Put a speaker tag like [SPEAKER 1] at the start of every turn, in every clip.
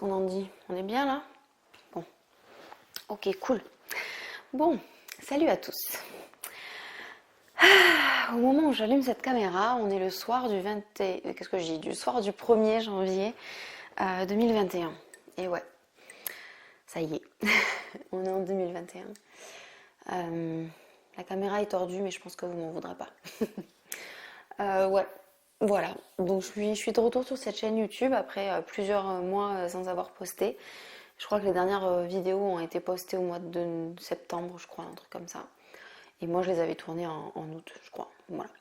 [SPEAKER 1] qu'on en dit? On est bien là? Bon, ok, cool. Bon, salut à tous. Au moment où j'allume cette caméra, on est le soir du 20... Qu'est-ce que je dis? Du soir du 1er janvier 2021. Et ouais, ça y est, on est en 2021. La caméra est tordue, mais je pense que vous m'en voudrez pas. Ouais, voilà. Donc je suis de retour sur cette chaîne YouTube après plusieurs mois sans avoir posté. Je crois que les dernières vidéos ont été postées au mois de septembre, je crois, un truc comme ça. Et moi, je les avais tournées en août, je crois. Voilà.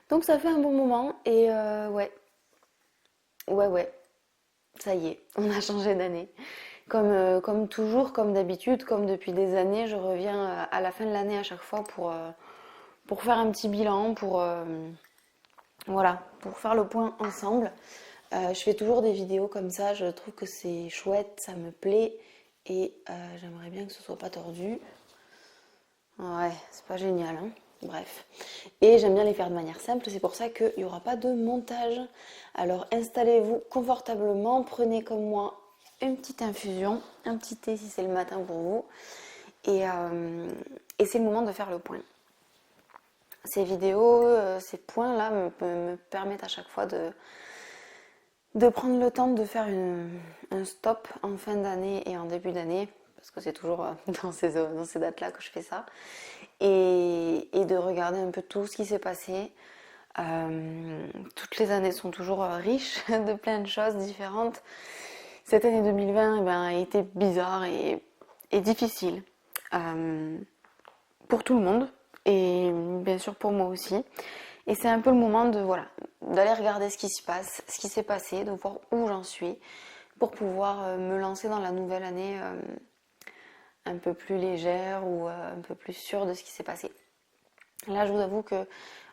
[SPEAKER 1] Donc ça fait un bon moment et ouais, ça y est, on a changé d'année. Comme toujours, comme d'habitude, comme depuis des années, je reviens à la fin de l'année à chaque fois pour faire un petit bilan, voilà, pour faire le point ensemble. Je fais toujours des vidéos comme ça, je trouve que c'est chouette, ça me plaît et j'aimerais bien que ce soit pas tordu. Ouais, c'est pas génial, hein. Bref. Et j'aime bien les faire de manière simple, c'est pour ça qu'il n'y aura pas de montage. Alors installez-vous confortablement, prenez comme moi une petite infusion, un petit thé si c'est le matin pour vous. Et c'est le moment de faire le point. Ces vidéos, ces points-là me permettent à chaque fois de prendre le temps de faire un stop en fin d'année et en début d'année, parce que c'est toujours dans ces dates-là que je fais ça, et de regarder un peu tout ce qui s'est passé. Toutes les années sont toujours riches de plein de choses différentes. Cette année 2020 eh ben, a été bizarre et difficile pour tout le monde et bien sûr pour moi aussi. Et c'est un peu le moment de voilà d'aller regarder ce qui se passe, ce qui s'est passé, de voir où j'en suis pour pouvoir me lancer dans la nouvelle année un peu plus légère ou un peu plus sûre de ce qui s'est passé. Là, je vous avoue que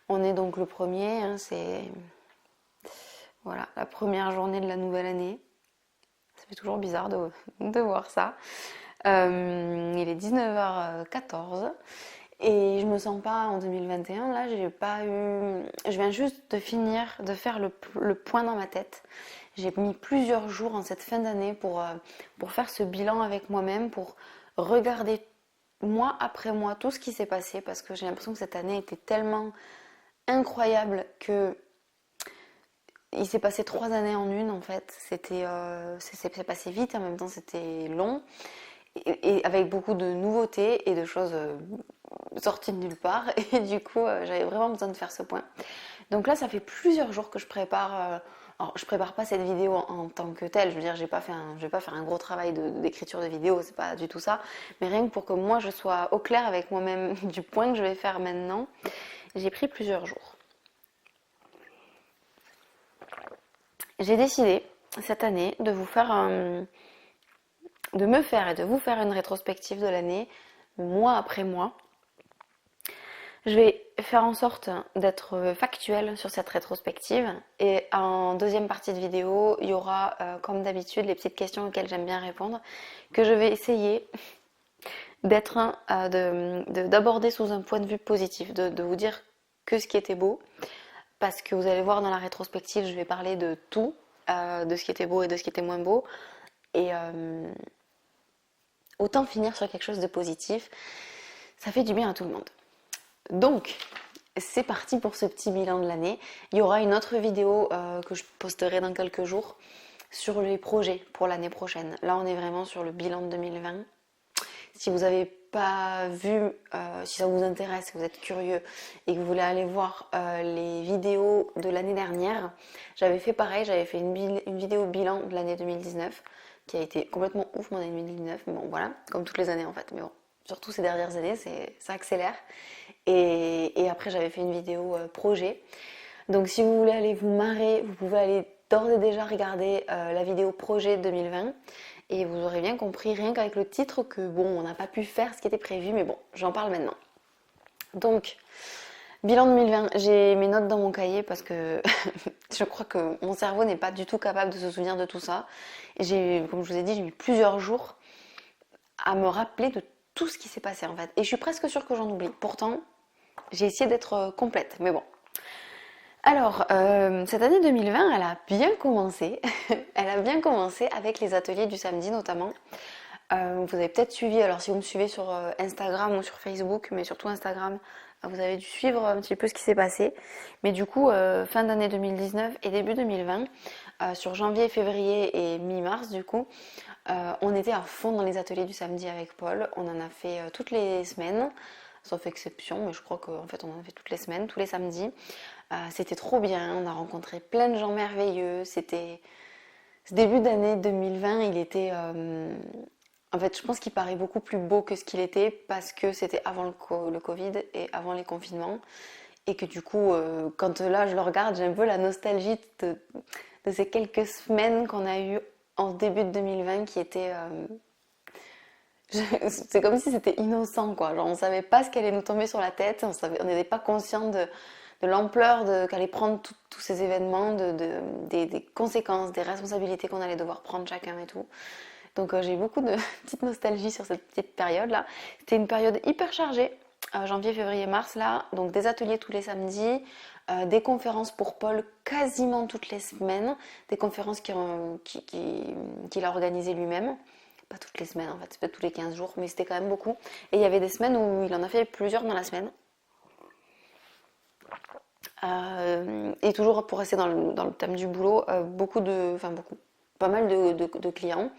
[SPEAKER 1] on est donc le premier, hein, c'est voilà la première journée de la nouvelle année. Ça fait toujours bizarre de voir ça. Il est 19h14 et je me sens pas en 2021. Là, j'ai pas eu. Je viens juste de finir de faire le point dans ma tête. J'ai mis plusieurs jours en cette fin d'année pour faire ce bilan avec moi-même, pour regarder mois après mois tout ce qui s'est passé parce que j'ai l'impression que cette année était tellement incroyable que il s'est passé 3 années en une en fait. C'est passé vite et en même temps c'était long et avec beaucoup de nouveautés et de choses sorties de nulle part. Et du coup, j'avais vraiment besoin de faire ce point. Donc là, ça fait plusieurs jours que je prépare. Alors, je prépare pas cette vidéo en tant que telle. Je veux dire, je vais pas faire un gros travail d'écriture de vidéo. C'est pas du tout ça. Mais rien que pour que moi, je sois au clair avec moi-même du point que je vais faire maintenant, j'ai pris plusieurs jours. J'ai décidé cette année de me faire et de vous faire une rétrospective de l'année, mois après mois. Je vais faire en sorte d'être factuelle sur cette rétrospective et en deuxième partie de vidéo, il y aura comme d'habitude les petites questions auxquelles j'aime bien répondre que je vais essayer d'aborder sous un point de vue positif, de vous dire que ce qui était beau, parce que vous allez voir dans la rétrospective, je vais parler de tout, de ce qui était beau et de ce qui était moins beau, et autant finir sur quelque chose de positif, ça fait du bien à tout le monde. Donc, c'est parti pour ce petit bilan de l'année. Il y aura une autre vidéo que je posterai dans quelques jours sur les projets pour l'année prochaine. Là, on est vraiment sur le bilan de 2020. Si vous n'avez pas vu, si ça vous intéresse, si vous êtes curieux et que vous voulez aller voir les vidéos de l'année dernière, j'avais fait pareil, j'avais fait une vidéo bilan de l'année 2019 qui a été complètement ouf mon année 2019, mais bon voilà, comme toutes les années en fait, mais bon, surtout ces dernières années, ça accélère. Et après j'avais fait une vidéo projet. Donc si vous voulez aller vous marrer, vous pouvez aller d'ores et déjà regarder la vidéo projet 2020 et vous aurez bien compris rien qu'avec le titre que bon, on n'a pas pu faire ce qui était prévu, mais bon, j'en parle maintenant. Donc, bilan 2020, j'ai mes notes dans mon cahier parce que je crois que mon cerveau n'est pas du tout capable de se souvenir de tout ça. Et comme je vous ai dit, j'ai mis plusieurs jours à me rappeler de tout ce qui s'est passé en fait. Et je suis presque sûre que j'en oublie. Pourtant, j'ai essayé d'être complète, mais bon. Alors, cette année 2020, elle a bien commencé. Elle a bien commencé avec les ateliers du samedi notamment. Vous avez peut-être suivi, alors si vous me suivez sur Instagram ou sur Facebook, mais surtout Instagram, vous avez dû suivre un petit peu ce qui s'est passé. Mais du coup, fin d'année 2019 et début 2020, sur janvier, février et mi-mars du coup, on était à fond dans les ateliers du samedi avec Paul. On en a fait toutes les semaines, sauf exception, mais je crois qu'en fait on en a fait toutes les semaines, tous les samedis. C'était trop bien, on a rencontré plein de gens merveilleux. Ce début d'année 2020, il était... en fait, je pense qu'il paraît beaucoup plus beau que ce qu'il était parce que c'était avant le Covid et avant les confinements. Et que du coup, quand là je le regarde, j'ai un peu la nostalgie de ces quelques semaines qu'on a eues en début de 2020 qui étaient... c'est comme si c'était innocent, quoi. Genre, on savait pas ce qui allait nous tomber sur la tête, on n'était pas conscient de l'ampleur qu'allaient prendre tous ces événements, des conséquences, des responsabilités qu'on allait devoir prendre chacun et tout. Donc j'ai beaucoup de petite nostalgie sur cette petite période-là. C'était une période hyper chargée, janvier, février, mars, là. Donc des ateliers tous les samedis, des conférences pour Paul quasiment toutes les semaines, des conférences qu'il a organisées lui-même. Pas toutes les semaines en fait, c'est pas tous les 15 jours, mais c'était quand même beaucoup. Et il y avait des semaines où il en a fait plusieurs dans la semaine. Et toujours pour rester dans le thème du boulot, pas mal de clients.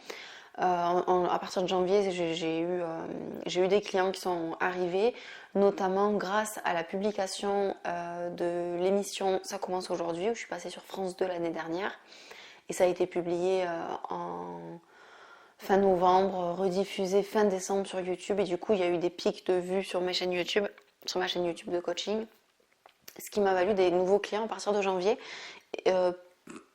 [SPEAKER 1] À partir de janvier, j'ai eu des clients qui sont arrivés, notamment grâce à la publication de l'émission Ça commence aujourd'hui, où je suis passée sur France 2 l'année dernière. Et ça a été publié en fin novembre, rediffusé fin décembre sur YouTube. Et du coup, il y a eu des pics de vues sur ma chaîne YouTube de coaching. Ce qui m'a valu des nouveaux clients à partir de janvier.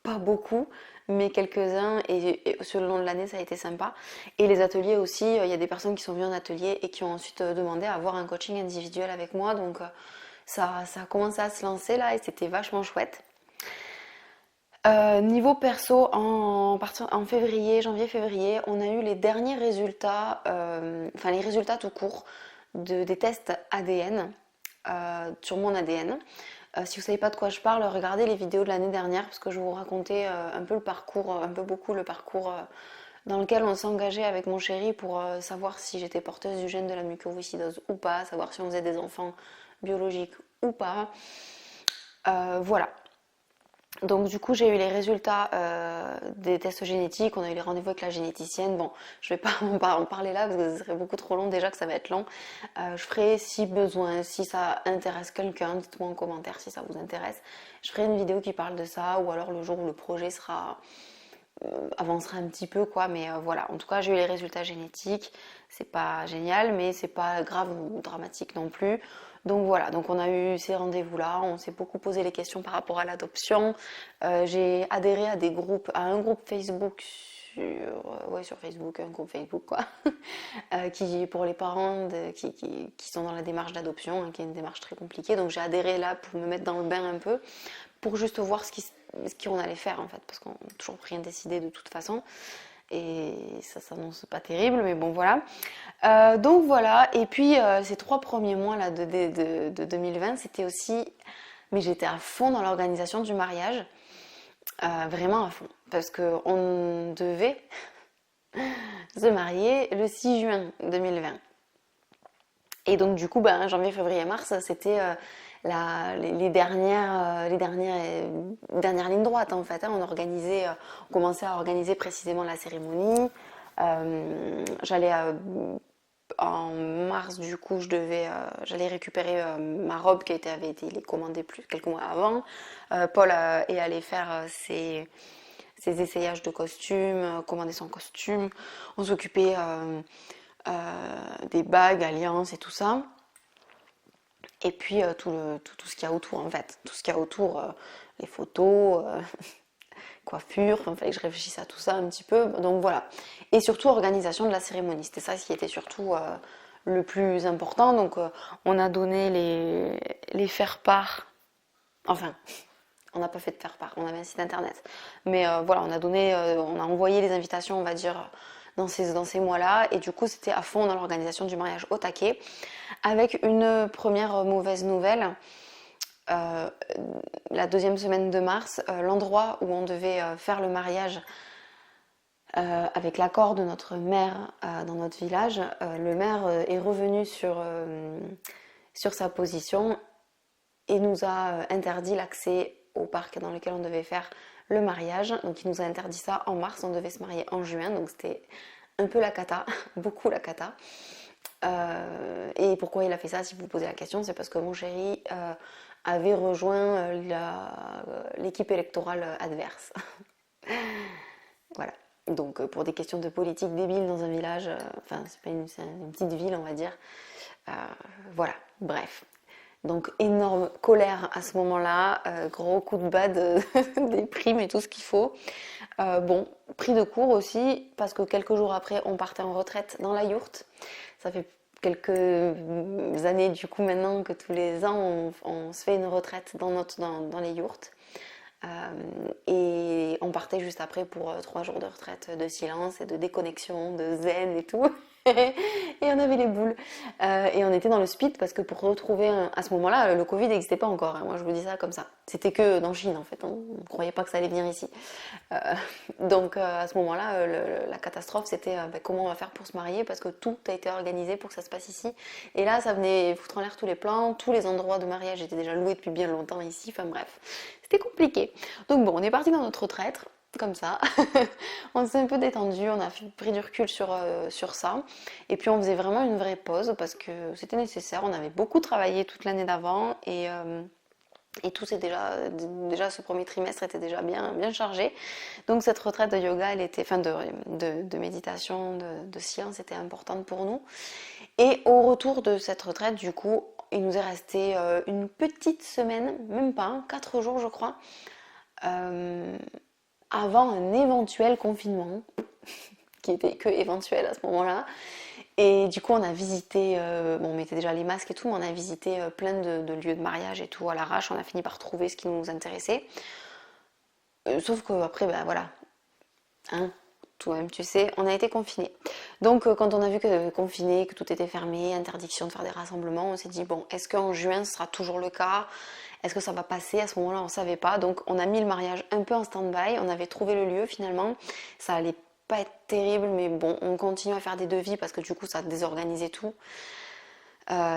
[SPEAKER 1] Pas beaucoup, mais quelques-uns, et sur le long de l'année ça a été sympa. Et les ateliers aussi, il y a des personnes qui sont venues en atelier et qui ont ensuite demandé à avoir un coaching individuel avec moi, donc ça a commencé à se lancer là et c'était vachement chouette. Niveau perso, en février, janvier-février, on a eu les derniers résultats, enfin les résultats tout court des tests ADN sur mon ADN. Si vous ne savez pas de quoi je parle, regardez les vidéos de l'année dernière parce que je vais vous raconter un peu le parcours, un peu beaucoup le parcours dans lequel on s'est engagé avec mon chéri pour savoir si j'étais porteuse du gène de la mucoviscidose ou pas, savoir si on faisait des enfants biologiques ou pas. Voilà. Donc du coup j'ai eu les résultats des tests génétiques, on a eu les rendez-vous avec la généticienne. Bon, je vais pas en parler là parce que ce serait beaucoup trop long déjà que ça va être long. Je ferai si besoin, si ça intéresse quelqu'un, dites-moi en commentaire si ça vous intéresse. Je ferai une vidéo qui parle de ça ou alors le jour où le projet avancera un petit peu quoi, mais voilà. En tout cas j'ai eu les résultats génétiques, c'est pas génial mais c'est pas grave ou dramatique non plus. Donc voilà, donc on a eu ces rendez-vous-là, on s'est beaucoup posé les questions par rapport à l'adoption. J'ai adhéré à un groupe Facebook sur Facebook, un groupe Facebook quoi, qui pour les parents qui sont dans la démarche d'adoption, hein, qui est une démarche très compliquée. Donc j'ai adhéré là pour me mettre dans le bain un peu, pour juste voir ce qu'on allait faire en fait, parce qu'on n'a toujours rien décidé de toute façon. Et ça s'annonce pas terrible, mais bon voilà. Donc voilà, et puis ces 3 premiers mois là de 2020, c'était aussi, mais j'étais à fond dans l'organisation du mariage, vraiment à fond, parce qu'on devait se marier le 6 juin 2020. Et donc du coup, janvier, février, mars, c'était les dernières lignes droites en fait. Hein. On commençait à organiser précisément la cérémonie. En mars, du coup, j'allais récupérer ma robe qui avait été commandée quelques mois avant. Paul est allé faire ses essayages de costumes, commander son costume. On s'occupait des bagues, alliances et tout ça. Et puis tout ce qu'il y a autour en fait. Tout ce qu'il y a autour, les photos, coiffure, il fallait que je réfléchisse à tout ça un petit peu. Donc voilà. Et surtout organisation de la cérémonie. C'était ça qui était surtout le plus important. Donc on a donné les faire-part. Enfin, on n'a pas fait de faire-part, on avait un site internet. Mais voilà, on a envoyé les invitations, on va dire, dans ces mois-là. Et du coup, c'était à fond dans l'organisation du mariage au taquet. Avec une première mauvaise nouvelle. la deuxième semaine de mars, l'endroit où on devait faire le mariage avec l'accord de notre maire dans notre village, le maire est revenu sur sa position et nous a interdit l'accès au parc dans lequel on devait faire le mariage. Donc il nous a interdit ça en mars, on devait se marier en juin, donc c'était un peu la cata, beaucoup la cata. Et pourquoi il a fait ça, si vous vous posez la question, c'est parce que mon chéri avait rejoint l'équipe électorale adverse. Voilà. Donc pour des questions de politique débile dans un village, enfin c'est une petite ville on va dire. Euh, voilà, bref. Donc énorme colère à ce moment-là, gros coup de bad, des primes et tout ce qu'il faut. Bon, pris de court aussi, parce que quelques jours après, on partait en retraite dans la yourte. Ça fait quelques années du coup maintenant que tous les ans, on se fait une retraite dans les yourtes. Et on partait juste après pour 3 jours de retraite de silence et de déconnexion, de zen et tout. Et on avait les boules. Et on était dans le speed parce que pour retrouver à ce moment-là, le Covid n'existait pas encore, hein. Moi je vous dis ça comme ça. C'était que dans Chine en fait. On ne croyait pas que ça allait venir ici. Donc à ce moment-là, la catastrophe c'était comment on va faire pour se marier parce que tout a été organisé pour que ça se passe ici. Et là ça venait foutre en l'air tous les plans. Tous les endroits de mariage étaient déjà loués depuis bien longtemps ici. Enfin bref, c'était compliqué. Donc bon, on est parti dans notre retraite comme ça. On s'est un peu détendu, on a pris du recul sur ça. Et puis on faisait vraiment une vraie pause parce que c'était nécessaire. On avait beaucoup travaillé toute l'année d'avant et tout c'est déjà ce premier trimestre était déjà bien chargé. Donc cette retraite de yoga, elle était, enfin de méditation, de silence était importante pour nous. Et au retour de cette retraite, du coup, il nous est resté une petite semaine, même pas, hein, 4 jours je crois, avant un éventuel confinement, qui était que éventuel à ce moment-là. Et du coup, on a visité, bon, on mettait déjà les masques et tout, mais on a visité plein de lieux de mariage et tout à l'arrache. On a fini par trouver ce qui nous intéressait. Sauf qu'après, ben voilà, hein, toi-même tu sais, on a été confinés. Donc quand on a vu que confiné, que tout était fermé, interdiction de faire des rassemblements, on s'est dit, bon, est-ce qu'en juin ce sera toujours le cas? Est-ce que ça va passer? À ce moment-là, on ne savait pas. Donc on a mis le mariage un peu en stand-by. On avait trouvé le lieu finalement. Ça allait pas être terrible, mais bon, on continue à faire des devis parce que du coup, ça désorganisait tout.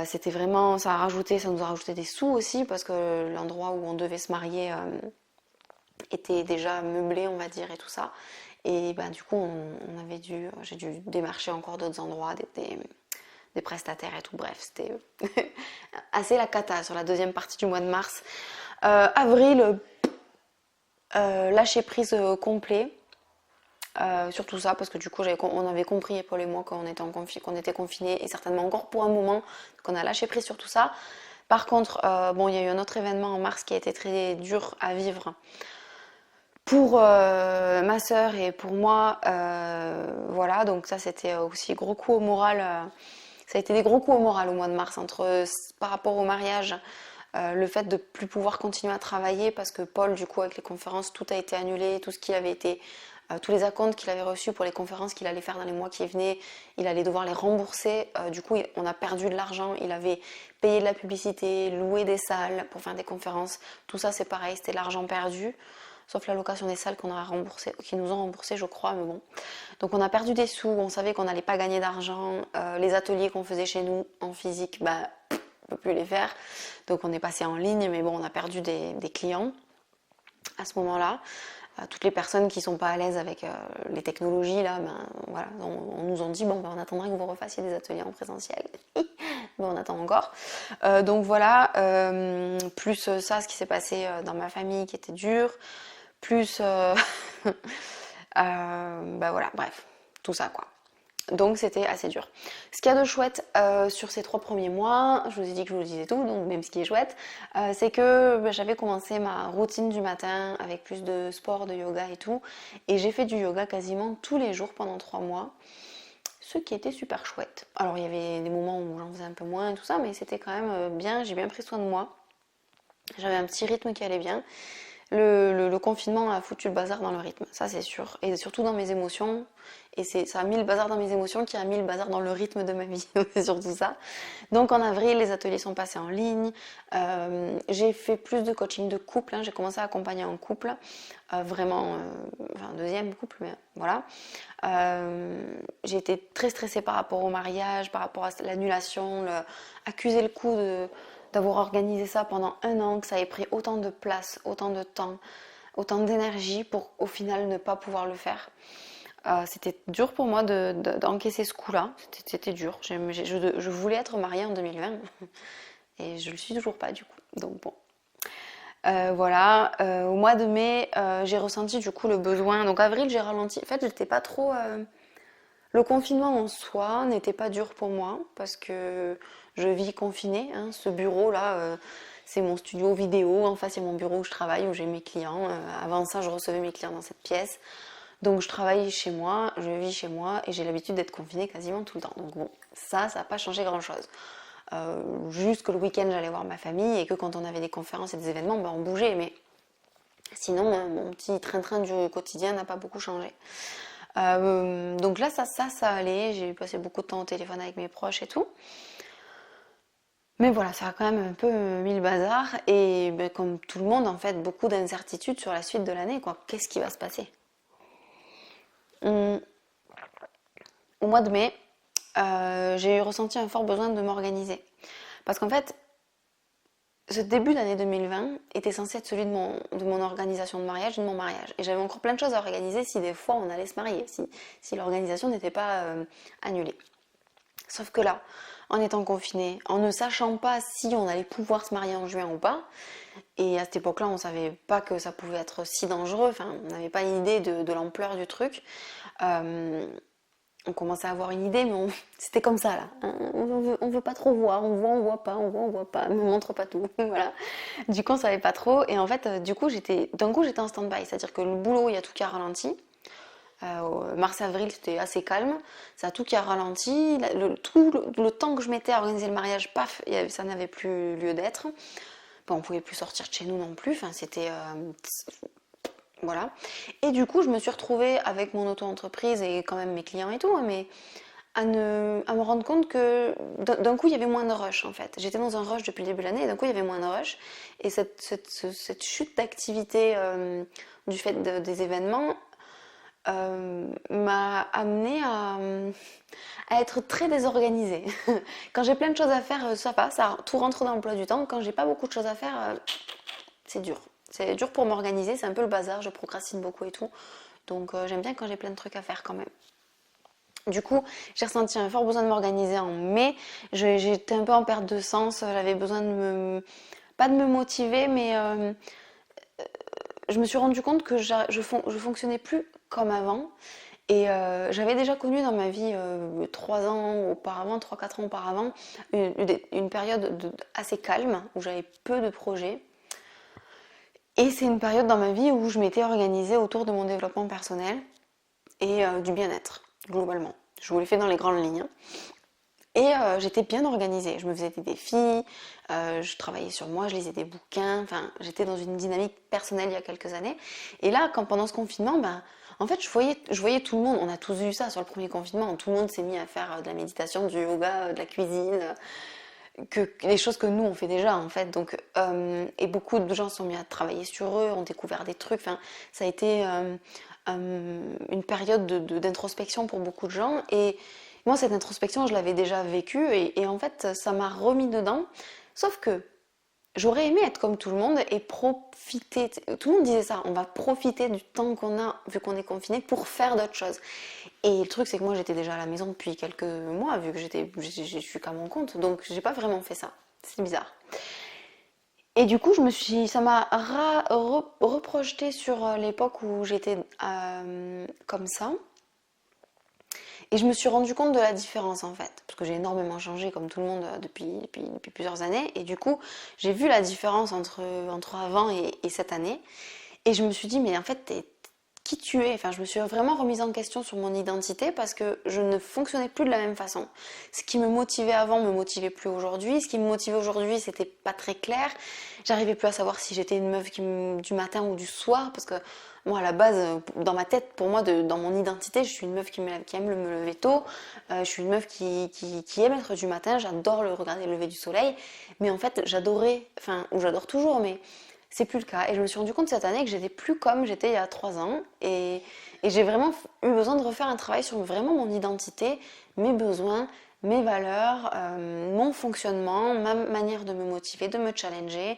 [SPEAKER 1] C'était vraiment, ça nous a rajouté des sous aussi parce que l'endroit où on devait se marier était déjà meublé, on va dire, et tout ça. Et ben, du coup, j'ai dû démarcher encore d'autres endroits, des prestataires et tout. Bref, c'était assez la cata sur la deuxième partie du mois de mars. Avril, lâcher prise complet. Sur tout ça parce que du coup on avait compris Paul et moi qu'on était confinés et certainement encore pour un moment, qu'on a lâché prise sur tout ça. Par contre bon, il y a eu un autre événement en mars qui a été très dur à vivre pour ma soeur et pour moi, voilà, donc ça c'était aussi gros coup au moral, ça a été des gros coups au moral au mois de mars par rapport au mariage. Le fait de plus pouvoir continuer à travailler parce que Paul, du coup, avec les conférences, tout a été annulé, tout ce qui avait été, tous les acomptes qu'il avait reçus pour les conférences qu'il allait faire dans les mois qui venaient, il allait devoir les rembourser. Du coup, on a perdu de l'argent. Il avait payé de la publicité, loué des salles pour faire des conférences. Tout ça, c'est pareil, c'était l'argent perdu. Sauf la location des salles qu'on a remboursé, qui nous ont remboursé, je crois, mais bon. Donc on a perdu des sous, on savait qu'on n'allait pas gagner d'argent. Les ateliers qu'on faisait chez nous en physique, bah, on ne peut plus les faire. Donc on est passé en ligne, mais bon, on a perdu des clients à ce moment-là. Toutes les personnes qui sont pas à l'aise avec les technologies, là, ben, voilà, on nous a dit, bon, ben, on attendra que vous refassiez des ateliers en présentiel. Mais on attend encore. Donc voilà, plus ça, ce qui s'est passé dans ma famille qui était dur, plus, ben voilà, bref, tout ça, quoi. Donc c'était assez dur. Ce qu'il y a de chouette sur ces 3 premiers mois, je vous ai dit que je vous disais tout, donc même ce qui est chouette, c'est que j'avais commencé ma routine du matin avec plus de sport, de yoga et tout. Et j'ai fait du yoga quasiment tous les jours pendant 3 mois, ce qui était super chouette. Alors il y avait des moments où j'en faisais un peu moins et tout ça, mais c'était quand même bien, j'ai bien pris soin de moi. J'avais un petit rythme qui allait bien. Le confinement a foutu le bazar dans le rythme, ça c'est sûr, et surtout dans mes émotions. Et ça a mis le bazar dans mes émotions qui a mis le bazar dans le rythme de ma vie, c'est surtout ça. Donc en avril, les ateliers sont passés en ligne. J'ai fait plus de coaching de couple, hein. J'ai commencé à accompagner un couple, vraiment, enfin un deuxième couple, mais voilà. J'ai été très stressée par rapport au mariage, par rapport à l'annulation, accuser le coup d'avoir organisé ça pendant 1 an, que ça ait pris autant de place, autant de temps, autant d'énergie pour au final ne pas pouvoir le faire. C'était dur pour moi d'encaisser ce coup-là, c'était dur. Je voulais être mariée en 2020 et je le suis toujours pas du coup. Donc bon. Voilà, au mois de mai, j'ai ressenti du coup le besoin. Donc avril, j'ai ralenti. En fait, j'étais pas trop. Le confinement en soi n'était pas dur pour moi parce que je vis confinée, hein. Ce bureau-là, c'est mon studio vidéo. En face, c'est mon bureau où je travaille, où j'ai mes clients. Avant ça, je recevais mes clients dans cette pièce. Donc je travaille chez moi, je vis chez moi et j'ai l'habitude d'être confinée quasiment tout le temps. Donc bon, ça n'a pas changé grand-chose. Juste que le week-end, j'allais voir ma famille et que quand on avait des conférences et des événements, ben, on bougeait. Mais sinon, mon petit train-train du quotidien n'a pas beaucoup changé. Donc là, ça allait. J'ai passé beaucoup de temps au téléphone avec mes proches et tout. Mais voilà, ça a quand même un peu mis le bazar. Et ben, comme tout le monde, en fait, beaucoup d'incertitudes sur la suite de l'année, quoi. Qu'est-ce qui va se passer? Au mois de mai, j'ai ressenti un fort besoin de m'organiser. Parce qu'en fait, ce début d'année 2020 était censé être celui de mon organisation de mariage et de mon mariage. Et j'avais encore plein de choses à organiser si des fois on allait se marier, si l'organisation n'était pas annulée. Sauf que là, en étant confiné, en ne sachant pas si on allait pouvoir se marier en juin ou pas, et à cette époque-là, on ne savait pas que ça pouvait être si dangereux, enfin, on n'avait pas idée de l'ampleur du truc. On commençait à avoir une idée, mais c'était comme ça là. Hein. On veut pas trop voir, on voit pas, on voit pas, on me montre pas tout. Voilà. Du coup, on savait pas trop. Et en fait, du coup, j'étais en stand-by. C'est-à-dire que le boulot, il y a tout qui a ralenti. Mars-avril, c'était assez calme. Ça a tout qui a ralenti. Le temps que je mettais à organiser le mariage, paf, ça n'avait plus lieu d'être. Bon, on pouvait plus sortir de chez nous non plus. Enfin, c'était voilà. Et du coup, je me suis retrouvée avec mon auto-entreprise et quand même mes clients et tout, hein, mais à me rendre compte que d'un coup, il y avait moins de rush en fait. J'étais dans un rush depuis le début de l'année et d'un coup, il y avait moins de rush. Et cette chute d'activité du fait des événements m'a amenée à être très désorganisée. Quand j'ai plein de choses à faire, ça va, tout rentre dans l'emploi du temps. Quand j'ai pas beaucoup de choses à faire, c'est dur. C'est dur pour m'organiser, c'est un peu le bazar, je procrastine beaucoup et tout. Donc j'aime bien quand j'ai plein de trucs à faire quand même. Du coup, j'ai ressenti un fort besoin de m'organiser en mai. J'étais un peu en perte de sens, j'avais besoin pas de me motiver, mais je me suis rendu compte que je fonctionnais plus comme avant. Et j'avais déjà connu dans ma vie 3 ans auparavant, 3-4 ans auparavant, une période assez calme où j'avais peu de projets. Et c'est une période dans ma vie où je m'étais organisée autour de mon développement personnel et du bien-être, globalement. Je vous l'ai fait dans les grandes lignes. Et j'étais bien organisée. Je me faisais des défis, je travaillais sur moi, je lisais des bouquins. Enfin, j'étais dans une dynamique personnelle il y a quelques années. Et là, pendant ce confinement, en fait, je voyais tout le monde. On a tous vu ça sur le premier confinement. Tout le monde s'est mis à faire de la méditation, du yoga, de la cuisine. Les choses que nous on fait déjà en fait, donc et beaucoup de gens sont mis à travailler sur eux, ont découvert des trucs, enfin ça a été une période d'introspection pour beaucoup de gens, et moi cette introspection je l'avais déjà vécue, et en fait ça m'a remis dedans, sauf que j'aurais aimé être comme tout le monde et profiter, tout le monde disait ça, on va profiter du temps qu'on a vu qu'on est confiné pour faire d'autres choses. Et le truc c'est que moi j'étais déjà à la maison depuis quelques mois vu que je suis qu'à mon compte, donc j'ai pas vraiment fait ça, c'est bizarre. Et du coup ça m'a reprojeté sur l'époque où j'étais comme ça. Et je me suis rendu compte de la différence en fait, parce que j'ai énormément changé comme tout le monde depuis plusieurs années, et du coup j'ai vu la différence entre avant et cette année, et je me suis dit mais en fait qui tu es. Enfin, je me suis vraiment remise en question sur mon identité parce que je ne fonctionnais plus de la même façon. Ce qui me motivait avant me motivait plus aujourd'hui. Ce qui me motivait aujourd'hui, c'était pas très clair. J'arrivais plus à savoir si j'étais une meuf du matin ou du soir parce que moi, à la base, dans ma tête, pour moi, dans mon identité, je suis une meuf qui aime me lever tôt. Je suis une meuf qui aime être du matin. J'adore regarder le lever du soleil. Mais en fait, j'adorais, enfin, ou j'adore toujours, mais c'est plus le cas. Et je me suis rendu compte cette année que j'étais plus comme j'étais il y a 3 ans. Et j'ai vraiment eu besoin de refaire un travail sur vraiment mon identité, mes besoins, mes valeurs, mon fonctionnement, ma manière de me motiver, de me challenger,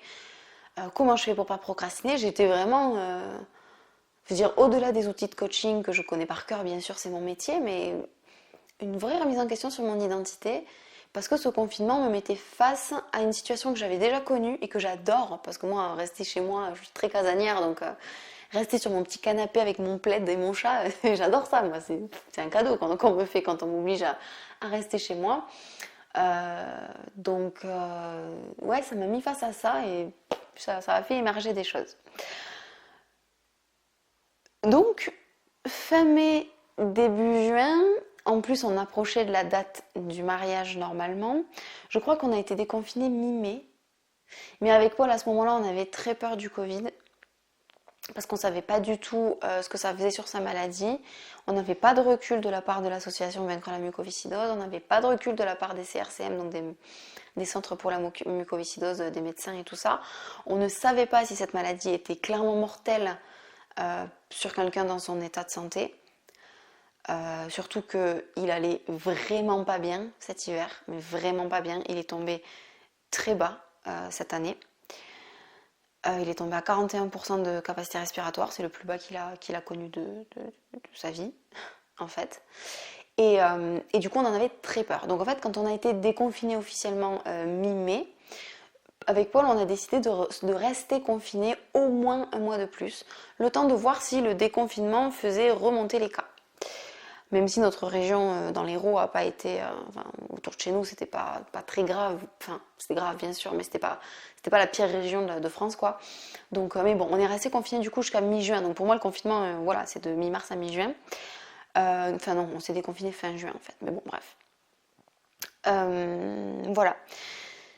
[SPEAKER 1] comment je fais pour pas procrastiner. J'étais vraiment, je veux dire, au-delà des outils de coaching que je connais par cœur, bien sûr, c'est mon métier, mais une vraie remise en question sur mon identité. Parce que ce confinement me mettait face à une situation que j'avais déjà connue et que j'adore. Parce que moi, rester chez moi, je suis très casanière, donc rester sur mon petit canapé avec mon plaid et mon chat, j'adore ça. Moi, c'est un cadeau qu'on me fait quand on m'oblige à rester chez moi. Ouais, ça m'a mis face à ça et ça a fait émerger des choses. Donc, fin mai, début juin, en plus on approchait de la date du mariage normalement. Je crois qu'on a été déconfinés mi-mai. Mais avec Paul, à ce moment-là, on avait très peur du Covid. Parce qu'on ne savait pas du tout ce que ça faisait sur sa maladie. On n'avait pas de recul de la part de l'association Vaincre la mucoviscidose. On n'avait pas de recul de la part des CRCM, donc des centres pour la mucoviscidose, des médecins et tout ça. On ne savait pas si cette maladie était clairement mortelle sur quelqu'un dans son état de santé. Surtout qu'il allait vraiment pas bien cet hiver, mais vraiment pas bien. Il est tombé très bas cette année. Il est tombé à 41% de capacité respiratoire, c'est le plus bas qu'il a connu de sa vie, en fait. Et du coup, on en avait très peur. Donc en fait, quand on a été déconfiné officiellement mi-mai, avec Paul, on a décidé de rester confiné au moins un mois de plus, le temps de voir si le déconfinement faisait remonter les cas. Même si notre région dans l'Hérault a pas été, autour de chez nous, c'était pas très grave. Enfin, c'était grave bien sûr, mais c'était pas la pire région de France, quoi. Donc, mais bon, on est resté confiné du coup jusqu'à mi-juin. Donc pour moi, le confinement, voilà, c'est de mi-mars à mi-juin. Enfin non, on s'est déconfiné fin juin en fait. Mais bon, bref. Voilà.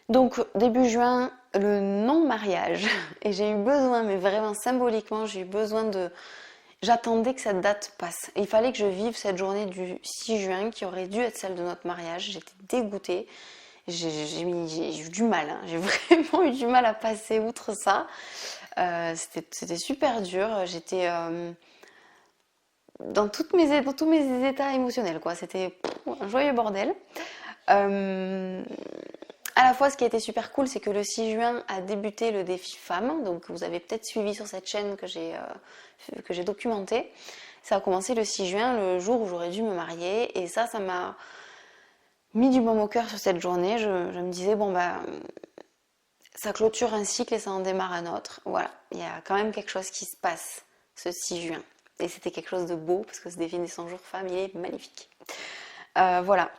[SPEAKER 1] Donc début juin, le non-mariage. Et j'ai eu besoin, mais vraiment symboliquement, j'ai eu besoin de... J'attendais que cette date passe. Il fallait que je vive cette journée du 6 juin qui aurait dû être celle de notre mariage. J'étais dégoûtée. J'ai eu du mal. Hein. J'ai vraiment eu du mal à passer outre ça. C'était super dur. J'étais dans tous mes états émotionnels, quoi. C'était un joyeux bordel. À la fois, ce qui a été super cool, c'est que le 6 juin a débuté le défi femmes. Donc, vous avez peut-être suivi sur cette chaîne que j'ai documenté. Ça a commencé le 6 juin, le jour où j'aurais dû me marier. Et ça m'a mis du baume au cœur sur cette journée. Je me disais, bon, bah, ça clôture un cycle et ça en démarre un autre. Voilà, il y a quand même quelque chose qui se passe ce 6 juin. Et c'était quelque chose de beau, parce que ce défi des 100 jours femmes, il est magnifique. Voilà.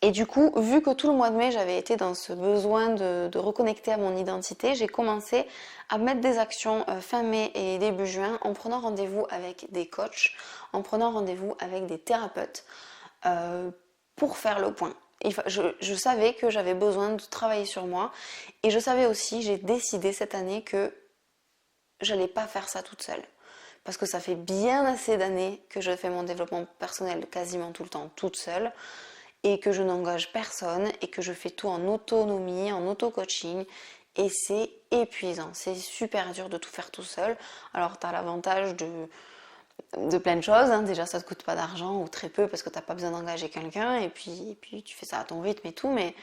[SPEAKER 1] Et du coup, vu que tout le mois de mai, j'avais été dans ce besoin de reconnecter à mon identité, j'ai commencé à mettre des actions fin mai et début juin en prenant rendez-vous avec des coachs, en prenant rendez-vous avec des thérapeutes pour faire le point. Je savais que j'avais besoin de travailler sur moi et je savais aussi, j'ai décidé cette année que j'allais pas faire ça toute seule. Parce que ça fait bien assez d'années que je fais mon développement personnel quasiment tout le temps toute seule. Et que je n'engage personne et que je fais tout en autonomie, en auto-coaching et c'est épuisant, c'est super dur de tout faire tout seul. Alors tu as l'avantage de plein de choses, hein. Déjà ça te coûte pas d'argent ou très peu parce que tu n'as pas besoin d'engager quelqu'un et puis tu fais ça à ton rythme et tout, mais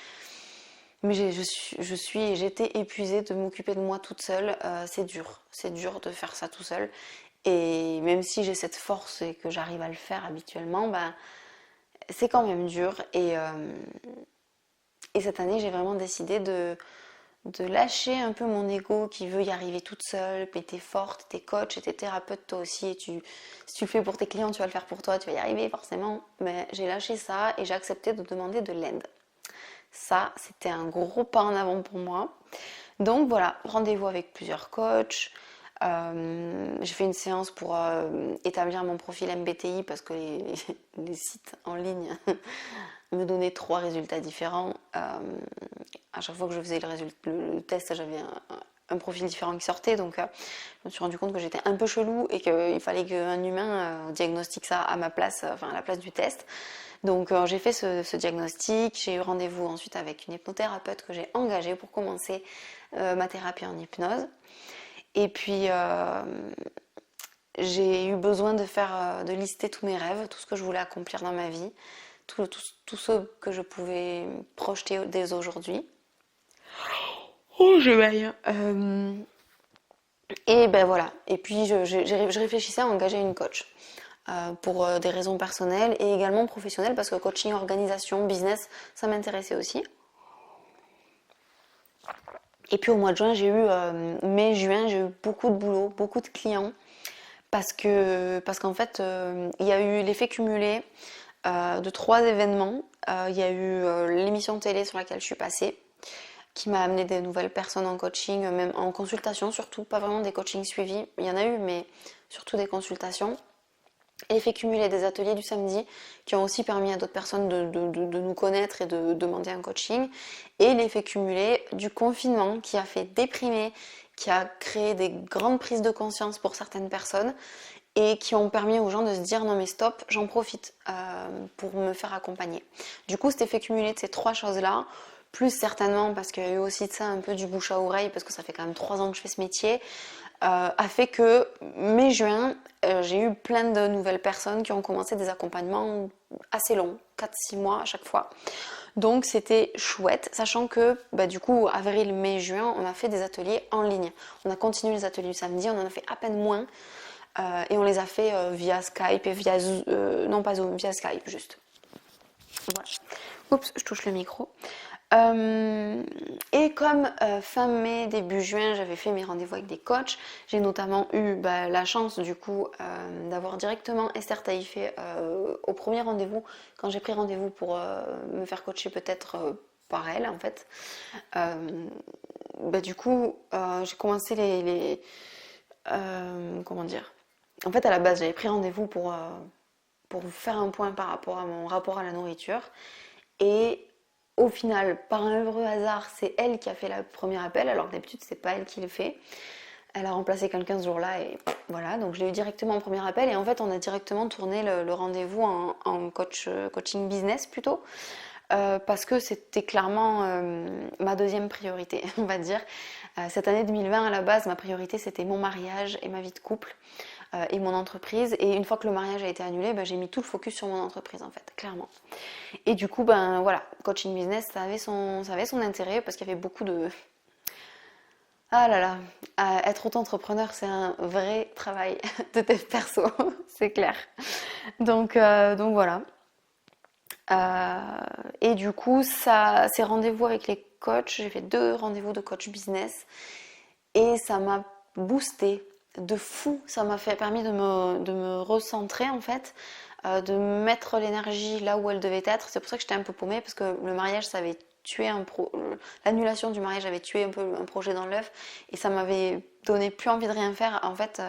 [SPEAKER 1] j'étais épuisée de m'occuper de moi toute seule, c'est dur de faire ça tout seul et même si j'ai cette force et que j'arrive à le faire habituellement, ben c'est quand même dur et cette année j'ai vraiment décidé de lâcher un peu mon ego qui veut y arriver toute seule, mais t'es forte, t'es coach et t'es thérapeute toi aussi et si tu le fais pour tes clients, tu vas le faire pour toi, tu vas y arriver forcément, mais j'ai lâché ça et j'ai accepté de demander de l'aide. Ça, c'était un gros pas en avant pour moi. Donc voilà, rendez-vous avec plusieurs coachs, J'ai fait une séance pour établir mon profil MBTI parce que les sites en ligne me donnaient 3 résultats différents. À chaque fois que je faisais le test, j'avais un profil différent qui sortait, donc je me suis rendu compte que j'étais un peu chelou et qu'il fallait qu'un humain diagnostique ça à ma place, enfin à la place du test. Donc j'ai fait ce diagnostic, j'ai eu rendez-vous ensuite avec une hypnothérapeute que j'ai engagée pour commencer ma thérapie en hypnose. Et puis j'ai eu besoin de lister tous mes rêves, tout ce que je voulais accomplir dans ma vie, tout ce que je pouvais projeter dès aujourd'hui. Oh, je vais. Et ben voilà. Et puis je réfléchissais à engager une coach pour des raisons personnelles et également professionnelles parce que coaching, organisation, business, ça m'intéressait aussi. Et puis au mois de juin, mai-juin, j'ai eu beaucoup de boulot, beaucoup de clients parce qu'en fait, il y a eu l'effet cumulé de 3 événements. Il y a eu l'émission télé sur laquelle je suis passée, qui m'a amené des nouvelles personnes en coaching, même en consultation surtout, pas vraiment des coachings suivis, il y en a eu, mais surtout des consultations. L'effet cumulé des ateliers du samedi qui ont aussi permis à d'autres personnes de nous connaître et de demander un coaching. Et l'effet cumulé du confinement qui a fait déprimer, qui a créé des grandes prises de conscience pour certaines personnes et qui ont permis aux gens de se dire non mais stop, j'en profite pour me faire accompagner. Du coup, cet effet cumulé de ces 3 choses-là, plus certainement parce qu'il y a eu aussi de ça un peu du bouche à oreille, parce que ça fait quand même 3 ans que je fais ce métier, a fait que mai-juin, j'ai eu plein de nouvelles personnes qui ont commencé des accompagnements assez longs, 4-6 mois à chaque fois. Donc c'était chouette, sachant que du coup, avril, mai, juin, on a fait des ateliers en ligne. On a continué les ateliers du samedi, on en a fait à peine moins. Et on les a fait via Skype et via non pas Zoom, via Skype juste. Voilà. Oups, je touche le micro. Et comme fin mai, début juin, j'avais fait mes rendez-vous avec des coachs, j'ai notamment eu la chance du coup d'avoir directement Esther Taïfé au premier rendez-vous, quand j'ai pris rendez-vous pour me faire coacher peut-être par elle en fait. Du coup, j'ai commencé comment dire. En fait, à la base, j'avais pris rendez-vous pour faire un point par rapport à mon rapport à la nourriture. Et au final, par un heureux hasard, c'est elle qui a fait le premier appel, alors que d'habitude, c'est pas elle qui le fait. Elle a remplacé quelqu'un ce jour-là et voilà, donc je l'ai eu directement en premier appel. Et en fait, on a directement tourné le rendez-vous en coaching business plutôt. Parce que c'était clairement ma deuxième priorité, on va dire. Cette année 2020, à la base, ma priorité, c'était mon mariage et ma vie de couple. Et mon entreprise. Et une fois que le mariage a été annulé, j'ai mis tout le focus sur mon entreprise en fait, clairement. Et du coup, voilà, coaching business, ça avait son intérêt parce qu'il y avait beaucoup de... Ah là là, être auto-entrepreneur, c'est un vrai travail de dev perso, c'est clair. Donc voilà. Et du coup, ces rendez-vous avec les coachs, j'ai fait 2 rendez-vous de coach business et ça m'a boosté de fou. Ça m'a permis de me recentrer en fait, de mettre l'énergie là où elle devait être. C'est pour ça que j'étais un peu paumée parce que le mariage, ça avait tué l'annulation du mariage avait tué un peu un projet dans l'œuf et ça m'avait donné plus envie de rien faire. En fait,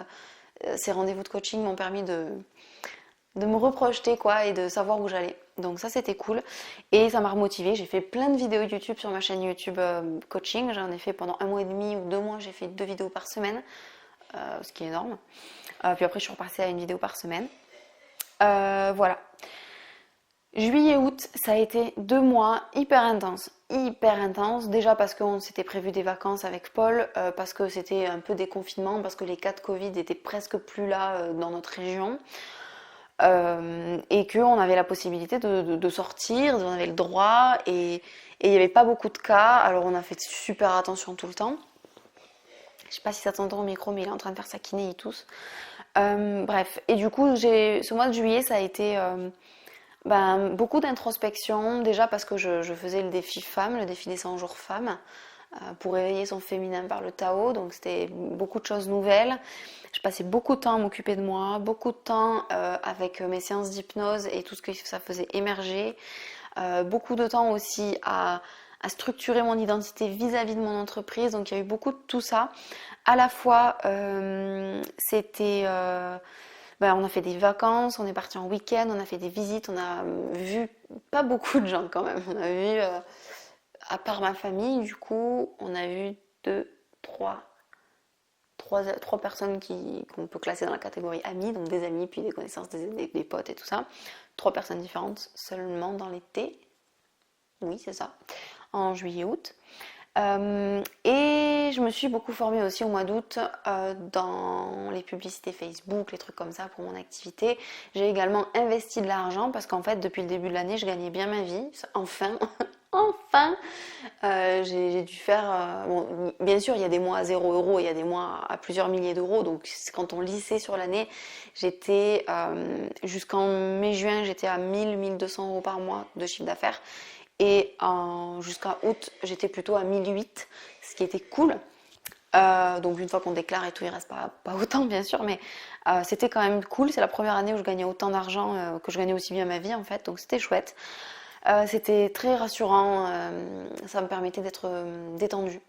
[SPEAKER 1] ces rendez-vous de coaching m'ont permis de me reprojeter quoi et de savoir où j'allais. Donc ça c'était cool et ça m'a remotivée. J'ai fait plein de vidéos YouTube sur ma chaîne YouTube coaching. J'en ai fait pendant 1 mois et demi ou 2 mois, j'ai fait 2 vidéos par semaine, ce qui est énorme. Puis après je suis repassée à une vidéo par semaine. Voilà. Juillet-août, ça a été 2 mois hyper intenses. Déjà parce qu'on s'était prévu des vacances avec Paul, parce que c'était un peu déconfinement, parce que les cas de Covid étaient presque plus là dans notre région. Et qu'on avait la possibilité de sortir, on avait le droit et il n'y avait pas beaucoup de cas, alors on a fait super attention tout le temps. Je sais pas si ça t'entend au micro, mais il est en train de faire sa kiné, il tousse. Bref, et du coup, ce mois de juillet, ça a été beaucoup d'introspection, déjà parce que je faisais le défi femme, le défi des 100 jours femmes, pour éveiller son féminin par le Tao, donc c'était beaucoup de choses nouvelles. Je passais beaucoup de temps à m'occuper de moi, beaucoup de temps avec mes séances d'hypnose et tout ce que ça faisait émerger, beaucoup de temps aussi à à structurer mon identité vis-à-vis de mon entreprise. Donc il y a eu beaucoup de tout ça. À la fois, on a fait des vacances, on est parti en week-end, on a fait des visites, on a vu pas beaucoup de gens quand même. On a vu, à part ma famille, du coup, on a vu trois personnes qu'on peut classer dans la catégorie amis, donc des amis, puis des connaissances, des potes et tout ça. 3 personnes différentes seulement dans l'été. Oui, c'est ça. En juillet-août. Et je me suis beaucoup formée aussi au mois d'août dans les publicités Facebook, les trucs comme ça pour mon activité. J'ai également investi de l'argent parce qu'en fait depuis le début de l'année je gagnais bien ma vie. Enfin, enfin, j'ai dû faire... bon, bien sûr il y a des mois à 0 € et il y a des mois à plusieurs milliers d'euros. Donc quand on lissait sur l'année, j'étais jusqu'en mai-juin j'étais à 1000-1200 € par mois de chiffre d'affaires. Et jusqu'à août, j'étais plutôt à 1008, ce qui était cool. Donc une fois qu'on déclare et tout, il reste pas autant bien sûr, mais c'était quand même cool. C'est la première année où je gagnais autant d'argent, que je gagnais aussi bien ma vie en fait, donc c'était chouette. C'était très rassurant, ça me permettait d'être détendue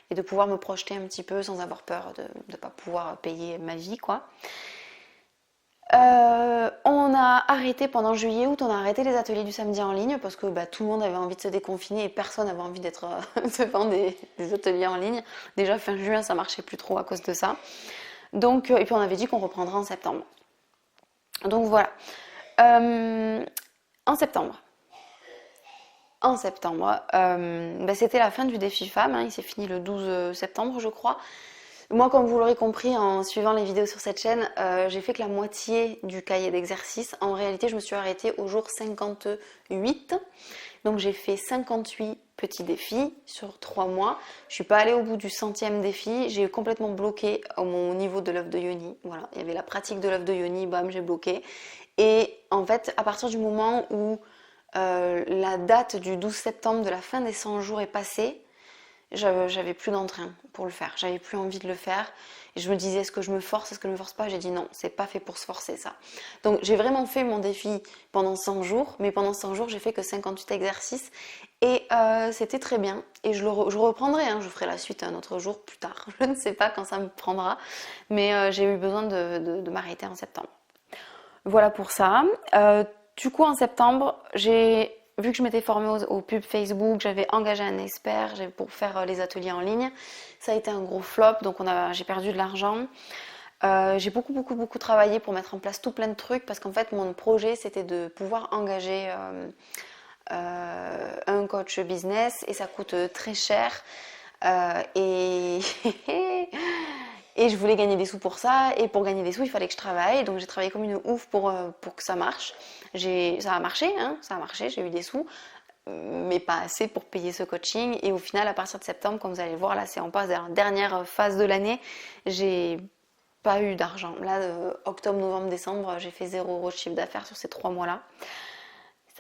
[SPEAKER 1] et de pouvoir me projeter un petit peu sans avoir peur de ne pas pouvoir payer ma vie, quoi. On a arrêté pendant juillet-août, on a arrêté les ateliers du samedi en ligne parce que tout le monde avait envie de se déconfiner et personne n'avait envie d'être devant des ateliers en ligne. Déjà fin juin, ça marchait plus trop à cause de ça. Donc, et puis on avait dit qu'on reprendra en septembre. Donc voilà. En septembre. C'était la fin du défi femme, hein, il s'est fini le 12 septembre je crois. Moi, comme vous l'aurez compris en suivant les vidéos sur cette chaîne, j'ai fait que la moitié du cahier d'exercice. En réalité, je me suis arrêtée au jour 58. Donc j'ai fait 58 petits défis sur 3 mois. Je suis pas allée au bout du 100e défi. J'ai complètement bloqué au niveau de l'œuf de yoni. Voilà, il y avait la pratique de l'œuf de yoni, bam, j'ai bloqué. Et en fait, à partir du moment où la date du 12 septembre de la fin des 100 jours est passée, j'avais plus d'entrain pour le faire, j'avais plus envie de le faire et je me disais est-ce que je me force, est-ce que je me force pas, j'ai dit non, c'est pas fait pour se forcer ça. Donc j'ai vraiment fait mon défi pendant 100 jours, mais pendant 100 jours j'ai fait que 58 exercices et c'était très bien et je reprendrai, hein, je ferai la suite un autre jour plus tard, je ne sais pas quand ça me prendra, mais j'ai eu besoin de m'arrêter en septembre. Voilà pour ça. Du coup en septembre vu que je m'étais formée aux pubs Facebook, j'avais engagé un expert pour faire les ateliers en ligne. Ça a été un gros flop, donc j'ai perdu de l'argent. J'ai beaucoup travaillé pour mettre en place tout plein de trucs parce qu'en fait mon projet c'était de pouvoir engager un coach business et ça coûte très cher. Et et je voulais gagner des sous pour ça, et pour gagner des sous, il fallait que je travaille, donc j'ai travaillé comme une ouf pour que ça marche. Ça a marché, hein, ça a marché, j'ai eu des sous, mais pas assez pour payer ce coaching, et au final, à partir de septembre, comme vous allez le voir, là c'est en passe dans la dernière phase de l'année, j'ai pas eu d'argent. Là, octobre, novembre, décembre, j'ai fait 0 € de chiffre d'affaires sur ces 3 mois-là.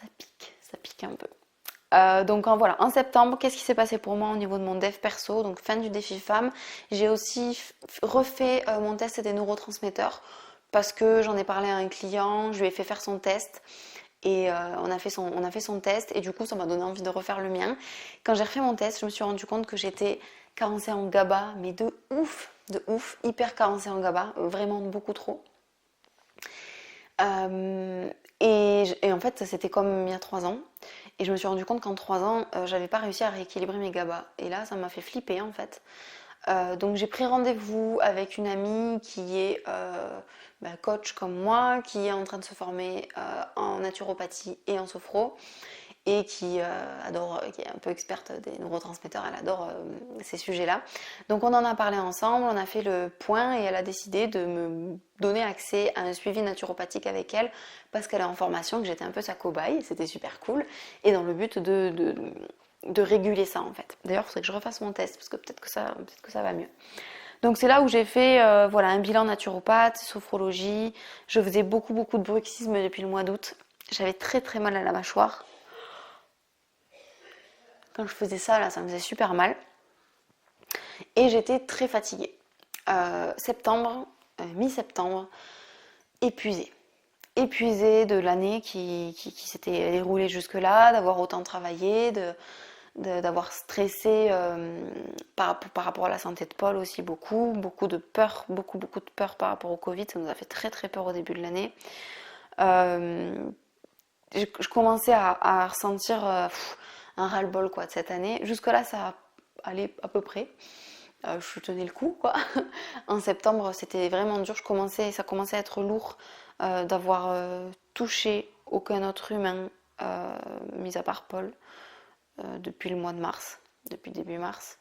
[SPEAKER 1] Ça pique un peu. Donc voilà, en septembre, qu'est-ce qui s'est passé pour moi au niveau de mon dev perso, donc fin du défi femme. J'ai aussi refait mon test des neurotransmetteurs parce que j'en ai parlé à un client, je lui ai fait faire son test et on a fait son test et du coup ça m'a donné envie de refaire le mien. Quand j'ai refait mon test, je me suis rendu compte que j'étais carencée en GABA, mais de ouf, hyper carencée en GABA, vraiment beaucoup trop. Et en fait, c'était comme il y a 3 ans. Et je me suis rendu compte qu'en 3 ans, j'avais pas réussi à rééquilibrer mes GABA. Et là, ça m'a fait flipper en fait. Donc j'ai pris rendez-vous avec une amie qui est coach comme moi, qui est en train de se former en naturopathie et en sophro et qui adore, qui est un peu experte des neurotransmetteurs, elle adore ces sujets-là. Donc on en a parlé ensemble, on a fait le point et elle a décidé de me donner accès à un suivi naturopathique avec elle parce qu'elle est en formation, que j'étais un peu sa cobaye, c'était super cool, et dans le but de réguler ça en fait. D'ailleurs, il faudrait que je refasse mon test parce que peut-être que ça va mieux. Donc c'est là où j'ai fait un bilan naturopathe, sophrologie. Je faisais beaucoup de bruxisme depuis le mois d'août. J'avais très mal à la mâchoire. Quand je faisais ça, là, ça me faisait super mal. Et j'étais très fatiguée. Mi-septembre, épuisée. Épuisée de l'année qui s'était déroulée jusque-là, d'avoir autant travaillé, d'avoir stressé par rapport à la santé de Paul aussi beaucoup de peur, beaucoup de peur par rapport au Covid, ça nous a fait très très peur au début de l'année. Euh, je commençais à ressentir un ras-le-bol quoi, de cette année. Jusque-là, ça allait à peu près. Je tenais le coup quoi. En septembre, c'était vraiment dur. Ça commençait à être lourd d'avoir touché aucun autre humain, mis à part Paul, depuis le mois de mars, depuis début mars.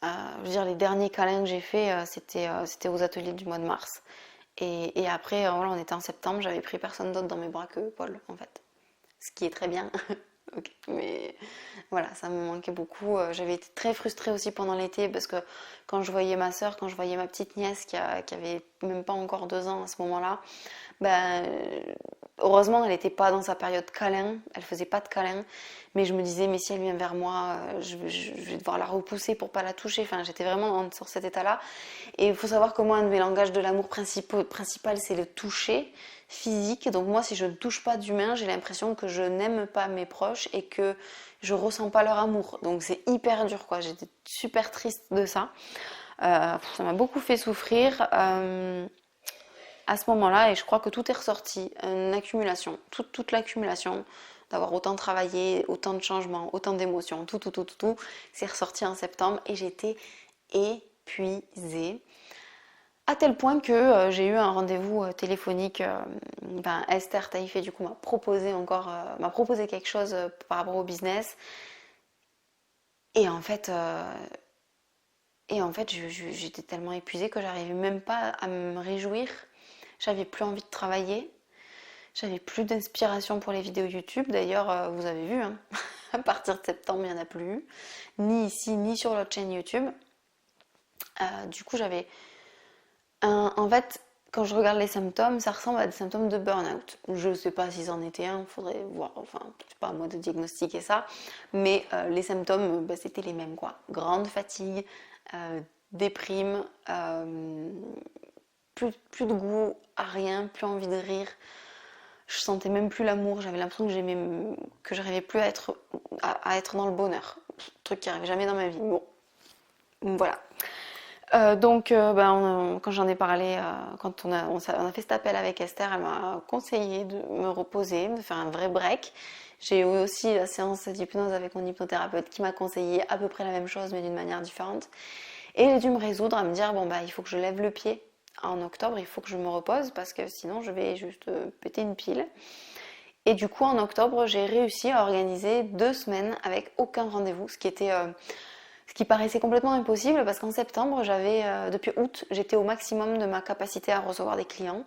[SPEAKER 1] Je veux dire, les derniers câlins que j'ai faits, c'était aux ateliers du mois de mars. Et après, voilà, on était en septembre, j'avais pris personne d'autre dans mes bras que Paul, en fait. Ce qui est très bien. Ok. Mais voilà, ça me manquait beaucoup. J'avais été très frustrée aussi pendant l'été parce que quand je voyais ma soeur, quand je voyais ma petite nièce qui avait même pas encore 2 ans à ce moment-là, ben, heureusement, elle n'était pas dans sa période câlin, elle faisait pas de câlin, mais je me disais, mais si elle vient vers moi, je vais devoir la repousser pour pas la toucher. Enfin, j'étais vraiment sur cet état-là. Et il faut savoir que moi, un de mes langages de l'amour principal, c'est le toucher physique. Donc moi, si je ne touche pas d'humain, j'ai l'impression que je n'aime pas mes proches et que je ressens pas leur amour. Donc c'est hyper dur, quoi. J'étais super triste de ça. Ça m'a beaucoup fait souffrir. À ce moment-là, et je crois que tout est ressorti, une accumulation, toute l'accumulation, d'avoir autant travaillé, autant de changements, autant d'émotions, tout, c'est ressorti en septembre et j'étais épuisée. À tel point que j'ai eu un rendez-vous téléphonique. Esther Taïfé du coup m'a proposé quelque chose par rapport au business. Et en fait, j'étais tellement épuisée que j'arrivais même pas à me réjouir. J'avais plus envie de travailler. J'avais plus d'inspiration pour les vidéos YouTube. D'ailleurs, vous avez vu, hein, à partir de septembre, il n'y en a plus. Ni ici, ni sur l'autre chaîne YouTube. Du coup, en fait, quand je regarde les symptômes, ça ressemble à des symptômes de burn-out. Je ne sais pas si c'en était un, il faudrait voir, enfin, c'est pas à moi de diagnostiquer ça. Mais les symptômes, c'était les mêmes, quoi. Grande fatigue, déprime, plus de goût à rien, plus envie de rire. Je sentais même plus l'amour, j'avais l'impression que j'arrivais plus à être dans le bonheur. Truc qui arrive jamais dans ma vie. Bon, voilà. Quand j'en ai parlé, quand on a fait cet appel avec Esther, elle m'a conseillé de me reposer, de faire un vrai break. J'ai eu aussi la séance d'hypnose avec mon hypnothérapeute qui m'a conseillé à peu près la même chose mais d'une manière différente. Et j'ai dû me résoudre à me dire, il faut que je lève le pied. En octobre, il faut que je me repose parce que sinon je vais juste péter une pile. Et du coup, en octobre, j'ai réussi à organiser 2 semaines avec aucun rendez-vous, ce qui paraissait complètement impossible parce qu'en septembre, depuis août, j'étais au maximum de ma capacité à recevoir des clients.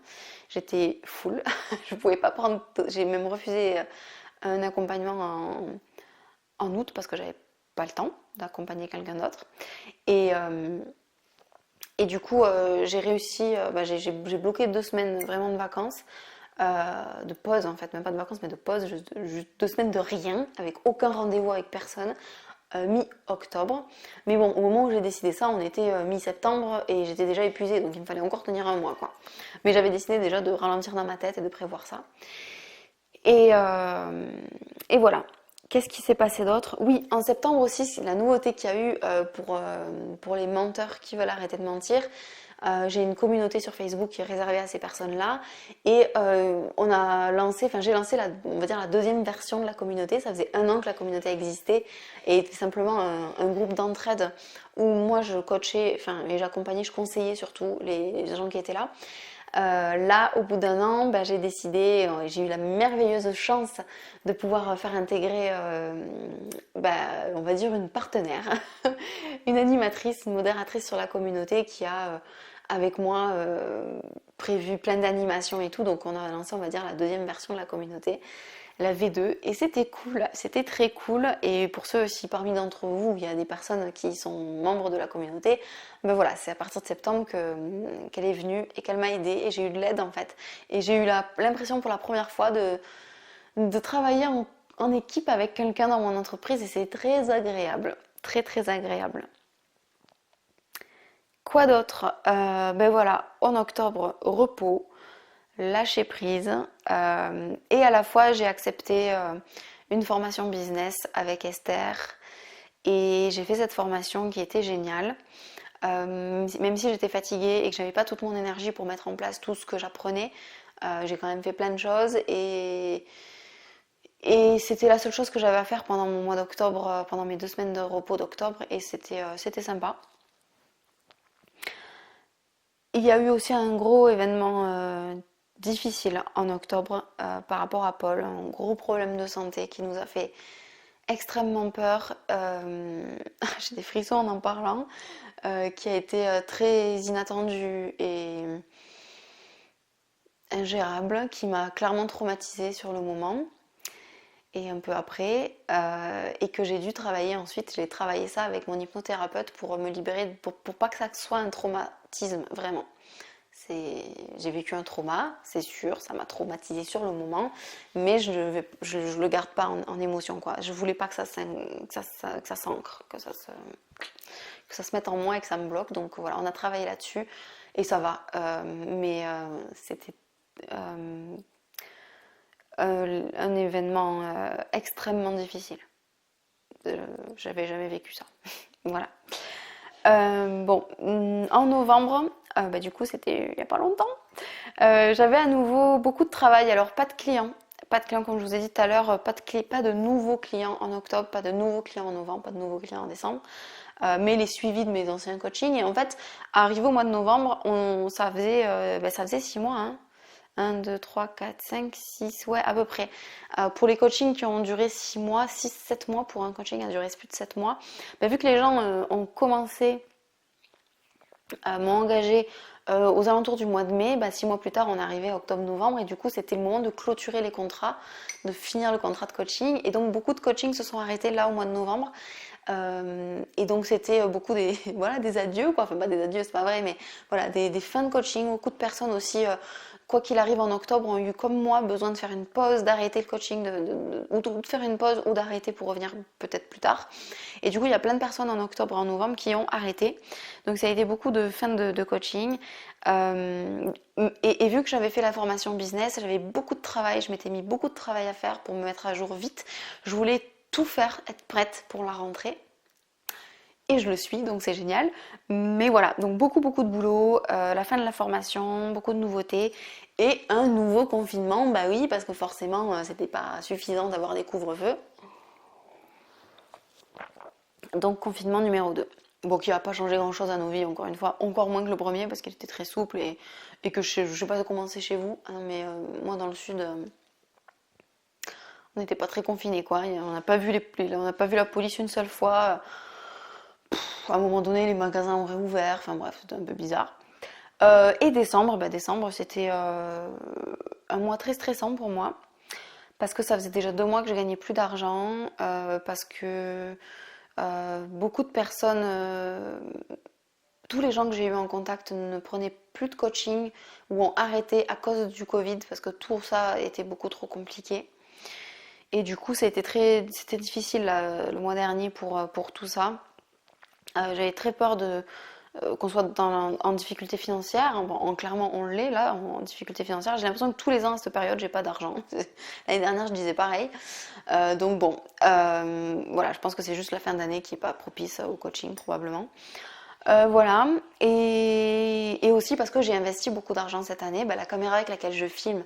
[SPEAKER 1] J'étais full, je pouvais pas prendre, j'ai même refusé un accompagnement en août parce que j'avais pas le temps d'accompagner quelqu'un d'autre. Et du coup, j'ai réussi, j'ai bloqué 2 semaines vraiment de vacances, de pause en fait, même pas de vacances, mais de pause, juste 2 semaines de rien, avec aucun rendez-vous avec personne, mi-octobre. Mais bon, au moment où j'ai décidé ça, on était mi-septembre et j'étais déjà épuisée, donc il me fallait encore tenir un mois, quoi. Mais j'avais décidé déjà de ralentir dans ma tête et de prévoir ça. Et voilà. Qu'est-ce qui s'est passé d'autre? Oui, en septembre aussi, c'est la nouveauté qu'il y a eu pour les menteurs qui veulent arrêter de mentir. J'ai une communauté sur Facebook qui est réservée à ces personnes-là et j'ai lancé on va dire la deuxième version de la communauté. Ça faisait 1 an que la communauté existait et était simplement un groupe d'entraide où moi je coachais, et j'accompagnais, je conseillais surtout les gens qui étaient là. Là, au bout d'1 an, j'ai décidé, j'ai eu la merveilleuse chance de pouvoir faire intégrer, on va dire une partenaire, une animatrice, une modératrice sur la communauté qui a, avec moi, prévu plein d'animations et tout. Donc on a lancé, on va dire, la deuxième version de la communauté, la V2, et c'était cool, c'était très cool. Et pour ceux aussi parmi d'entre vous, il y a des personnes qui sont membres de la communauté, voilà, c'est à partir de septembre qu'elle est venue et qu'elle m'a aidée et j'ai eu de l'aide en fait. Et j'ai eu l'impression pour la première fois de travailler en équipe avec quelqu'un dans mon entreprise et c'est très agréable, très très agréable. Quoi d'autre? Voilà, en octobre, repos, lâcher prise et à la fois j'ai accepté une formation business avec Esther. Et j'ai fait cette formation qui était géniale. Même si j'étais fatiguée et que j'avais pas toute mon énergie pour mettre en place tout ce que j'apprenais, j'ai quand même fait plein de choses et c'était la seule chose que j'avais à faire pendant mon mois d'octobre, pendant mes 2 semaines de repos d'octobre et c'était sympa. Il y a eu aussi un gros événement difficile en octobre par rapport à Paul, un gros problème de santé qui nous a fait extrêmement peur. J'ai des frissons en parlant, qui a été très inattendu et ingérable, qui m'a clairement traumatisée sur le moment et un peu après, et que j'ai dû travailler ensuite. J'ai travaillé ça avec mon hypnothérapeute pour me libérer, pour pas que ça soit un traumatisme vraiment. J'ai vécu un trauma, c'est sûr, ça m'a traumatisé sur le moment, mais je le garde pas en émotion, quoi. Je voulais pas que ça s'ancre, que ça se mette en moi et que ça me bloque. Donc voilà, on a travaillé là-dessus et ça va. Mais c'était un événement extrêmement difficile. J'avais jamais vécu ça. Voilà. Bon, en novembre, du coup c'était il n'y a pas longtemps, j'avais à nouveau beaucoup de travail. Alors pas de clients, comme je vous ai dit tout à l'heure, pas de nouveaux clients en octobre, pas de nouveaux clients en novembre, pas de nouveaux clients en décembre, mais les suivis de mes anciens coachings. Et en fait, arrivé au mois de novembre, ça faisait 6 mois, hein. 1, 2, 3, 4, 5, 6, ouais, à peu près. Pour les coachings qui ont duré 6 mois, 6, 7 mois, pour un coaching qui a duré plus de 7 mois, vu que les gens ont commencé à m'engager aux alentours du mois de mai, 6 mois plus tard, on arrivait à octobre-novembre et du coup, c'était le moment de clôturer les contrats, de finir le contrat de coaching. Et donc, beaucoup de coachings se sont arrêtés là au mois de novembre. Et donc c'était beaucoup des, voilà, des adieux, quoi. Enfin pas des adieux, c'est pas vrai, mais voilà, des fins de coaching. Beaucoup de personnes aussi, quoi qu'il arrive en octobre, ont eu comme moi besoin de faire une pause, d'arrêter le coaching, ou de faire une pause ou d'arrêter pour revenir peut-être plus tard. Et du coup il y a plein de personnes en octobre et en novembre qui ont arrêté. Donc ça a été beaucoup de fins de coaching. Et vu que j'avais fait la formation business, j'avais beaucoup de travail, je m'étais mis beaucoup de travail à faire pour me mettre à jour vite. Je voulais tout faire, être prête pour la rentrée. Et je le suis, donc c'est génial. Mais voilà, donc beaucoup de boulot, la fin de la formation, beaucoup de nouveautés et un nouveau confinement. Bah oui, parce que forcément, c'était pas suffisant d'avoir des couvre-feux. Donc confinement numéro 2. Bon, qui va pas changer grand-chose à nos vies, encore une fois, encore moins que le premier, parce qu'il était très souple et que je sais pas comment c'est chez vous, hein, mais moi dans le sud, on n'était pas très confinés, quoi. On n'a pas vu la police une seule fois. À un moment donné, les magasins ont réouvert. Enfin bref, c'était un peu bizarre. Et décembre, c'était un mois très stressant pour moi. Parce que ça faisait déjà 2 mois que je gagnais plus d'argent. Parce que beaucoup de personnes, tous les gens que j'ai eu en contact ne prenaient plus de coaching ou ont arrêté à cause du Covid. Parce que tout ça était beaucoup trop compliqué. Et du coup, c'était difficile là, le mois dernier pour tout ça. J'avais très peur qu'on soit en difficulté financière. Bon, clairement, on l'est là, en difficulté financière. J'ai l'impression que tous les ans à cette période, j'ai pas d'argent. L'année dernière, je disais pareil. Donc bon, voilà, je pense que c'est juste la fin d'année qui est pas propice au coaching probablement. Voilà, et aussi parce que j'ai investi beaucoup d'argent cette année. La caméra avec laquelle je filme,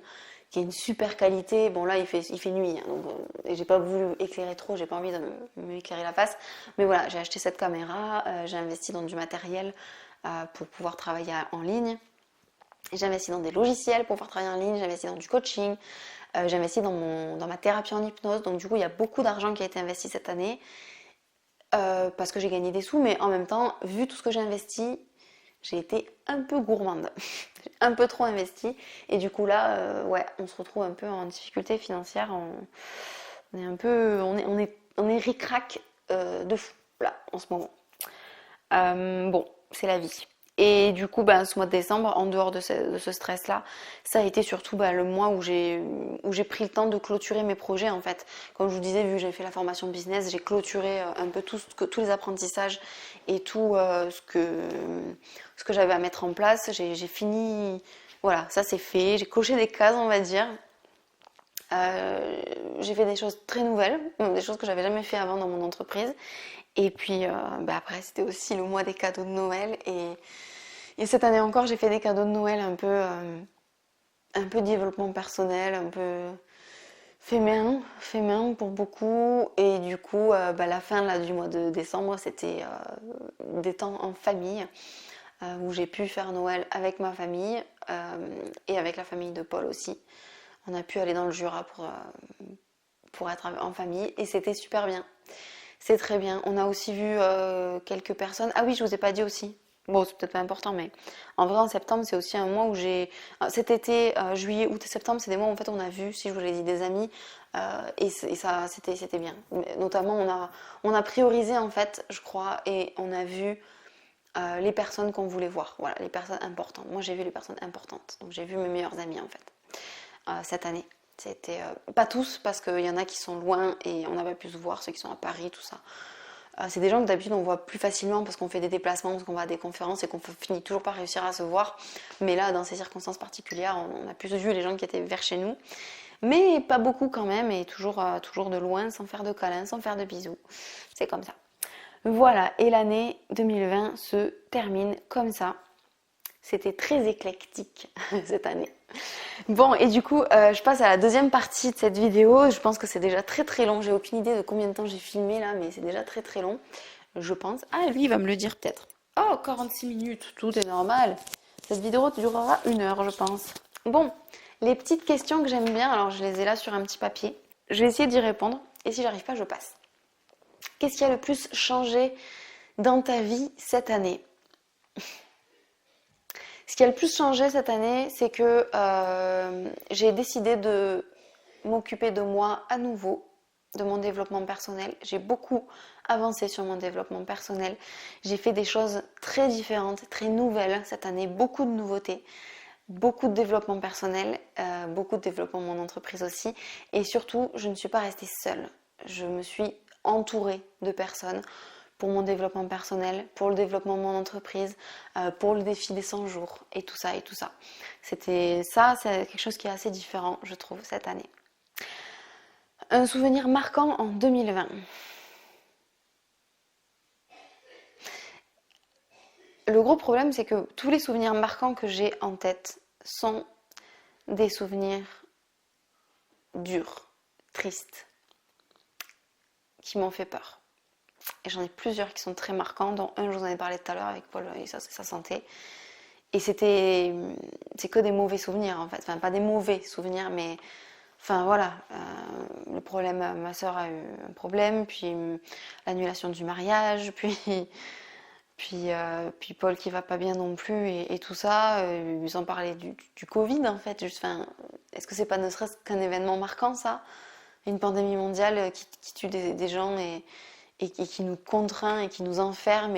[SPEAKER 1] qui est une super qualité, bon là il fait nuit, hein, donc et j'ai pas voulu éclairer trop, j'ai pas envie de m'éclairer la face, mais voilà, j'ai acheté cette caméra, j'ai investi dans du matériel pour pouvoir travailler en ligne, j'ai investi dans des logiciels pour pouvoir travailler en ligne, j'ai investi dans du coaching, j'ai investi dans ma thérapie en hypnose, donc du coup il y a beaucoup d'argent qui a été investi cette année. Parce que j'ai gagné des sous, mais en même temps, vu tout ce que j'ai investi, j'ai été un peu gourmande. J'ai un peu trop investi. Et du coup là, ouais, on se retrouve un peu en difficulté financière. On est un peu, on est ric-rac de fou là en ce moment. Bon, c'est la vie. Et du coup, ce mois de décembre, en dehors de ce stress-là, ça a été surtout le mois où j'ai pris le temps de clôturer mes projets en fait. Comme je vous disais, vu que j'ai fait la formation business, j'ai clôturé un peu tous les apprentissages et tout ce que j'avais à mettre en place. J'ai fini, voilà, ça c'est fait. J'ai coché des cases, on va dire. J'ai fait des choses très nouvelles, des choses que j'avais jamais fait avant dans mon entreprise. Et puis après, c'était aussi le mois des cadeaux de Noël. Et cette année encore, j'ai fait des cadeaux de Noël un peu développement personnel, un peu fait main pour beaucoup. Et du coup, la fin là, du mois de décembre, c'était des temps en famille où j'ai pu faire Noël avec ma famille et avec la famille de Paul aussi. On a pu aller dans le Jura pour être en famille et c'était super bien. C'est très bien. On a aussi vu quelques personnes. Ah oui, je vous ai pas dit aussi. Bon, c'est peut-être pas important, mais en vrai, en septembre, c'est aussi un mois où j'ai. Cet été, juillet, août et septembre, c'est des mois où en fait on a vu, si je vous l'ai dit, des amis. Et ça, c'était bien. Notamment, on a priorisé en fait, je crois, et on a vu les personnes qu'on voulait voir. Voilà, les personnes importantes. Moi, j'ai vu les personnes importantes. Donc, j'ai vu mes meilleurs amis en fait, cette année. C'était pas tous, parce qu'il y en a qui sont loin et on n'a pas pu se voir, ceux qui sont à Paris, tout ça. C'est des gens que d'habitude on voit plus facilement parce qu'on fait des déplacements, parce qu'on va à des conférences et qu'on finit toujours par réussir à se voir. Mais là, dans ces circonstances particulières, on a plus vu les gens qui étaient vers chez nous. Mais pas beaucoup quand même, et toujours de loin, sans faire de câlins, sans faire de bisous. C'est comme ça. Voilà, et l'année 2020 se termine comme ça. C'était très éclectique cette année. Bon, et du coup, je passe à la deuxième partie de cette vidéo. Je pense que c'est déjà très très long. J'ai aucune idée de combien de temps j'ai filmé là, mais c'est déjà très très long, je pense. Ah, lui, il va me le dire peut-être. Oh, 46 minutes, tout est normal. Cette vidéo durera 1 heure, je pense. Bon, les petites questions que j'aime bien, alors je les ai là sur un petit papier. Je vais essayer d'y répondre, et si j'arrive pas, je passe. Qu'est-ce qui a le plus changé dans ta vie cette année ? Ce qui a le plus changé cette année, c'est que j'ai décidé de m'occuper de moi à nouveau, de mon développement personnel. J'ai beaucoup avancé sur mon développement personnel. J'ai fait des choses très différentes, très nouvelles cette année, beaucoup de nouveautés, beaucoup de développement personnel, beaucoup de développement de mon entreprise aussi. Et surtout, je ne suis pas restée seule. Je me suis entourée de personnes pour mon développement personnel, pour le développement de mon entreprise, pour le défi des 100 jours et tout ça et tout ça. C'est quelque chose qui est assez différent, je trouve, cette année. Un souvenir marquant en 2020. Le gros problème, c'est que tous les souvenirs marquants que j'ai en tête sont des souvenirs durs, tristes, qui m'ont fait peur. Et j'en ai plusieurs qui sont très marquants, dont un, je vous en ai parlé tout à l'heure avec Paul et sa santé. Et c'est que des mauvais souvenirs en fait. Enfin, pas des mauvais souvenirs, mais enfin voilà. Le problème, ma soeur a eu un problème, puis l'annulation du mariage, puis Paul qui va pas bien non plus, et tout ça. Ils ont parlé du Covid en fait. Juste, enfin, est-ce que c'est pas ne serait-ce qu'un événement marquant ça ? Une pandémie mondiale qui tue des gens et qui nous contraint et qui nous enferme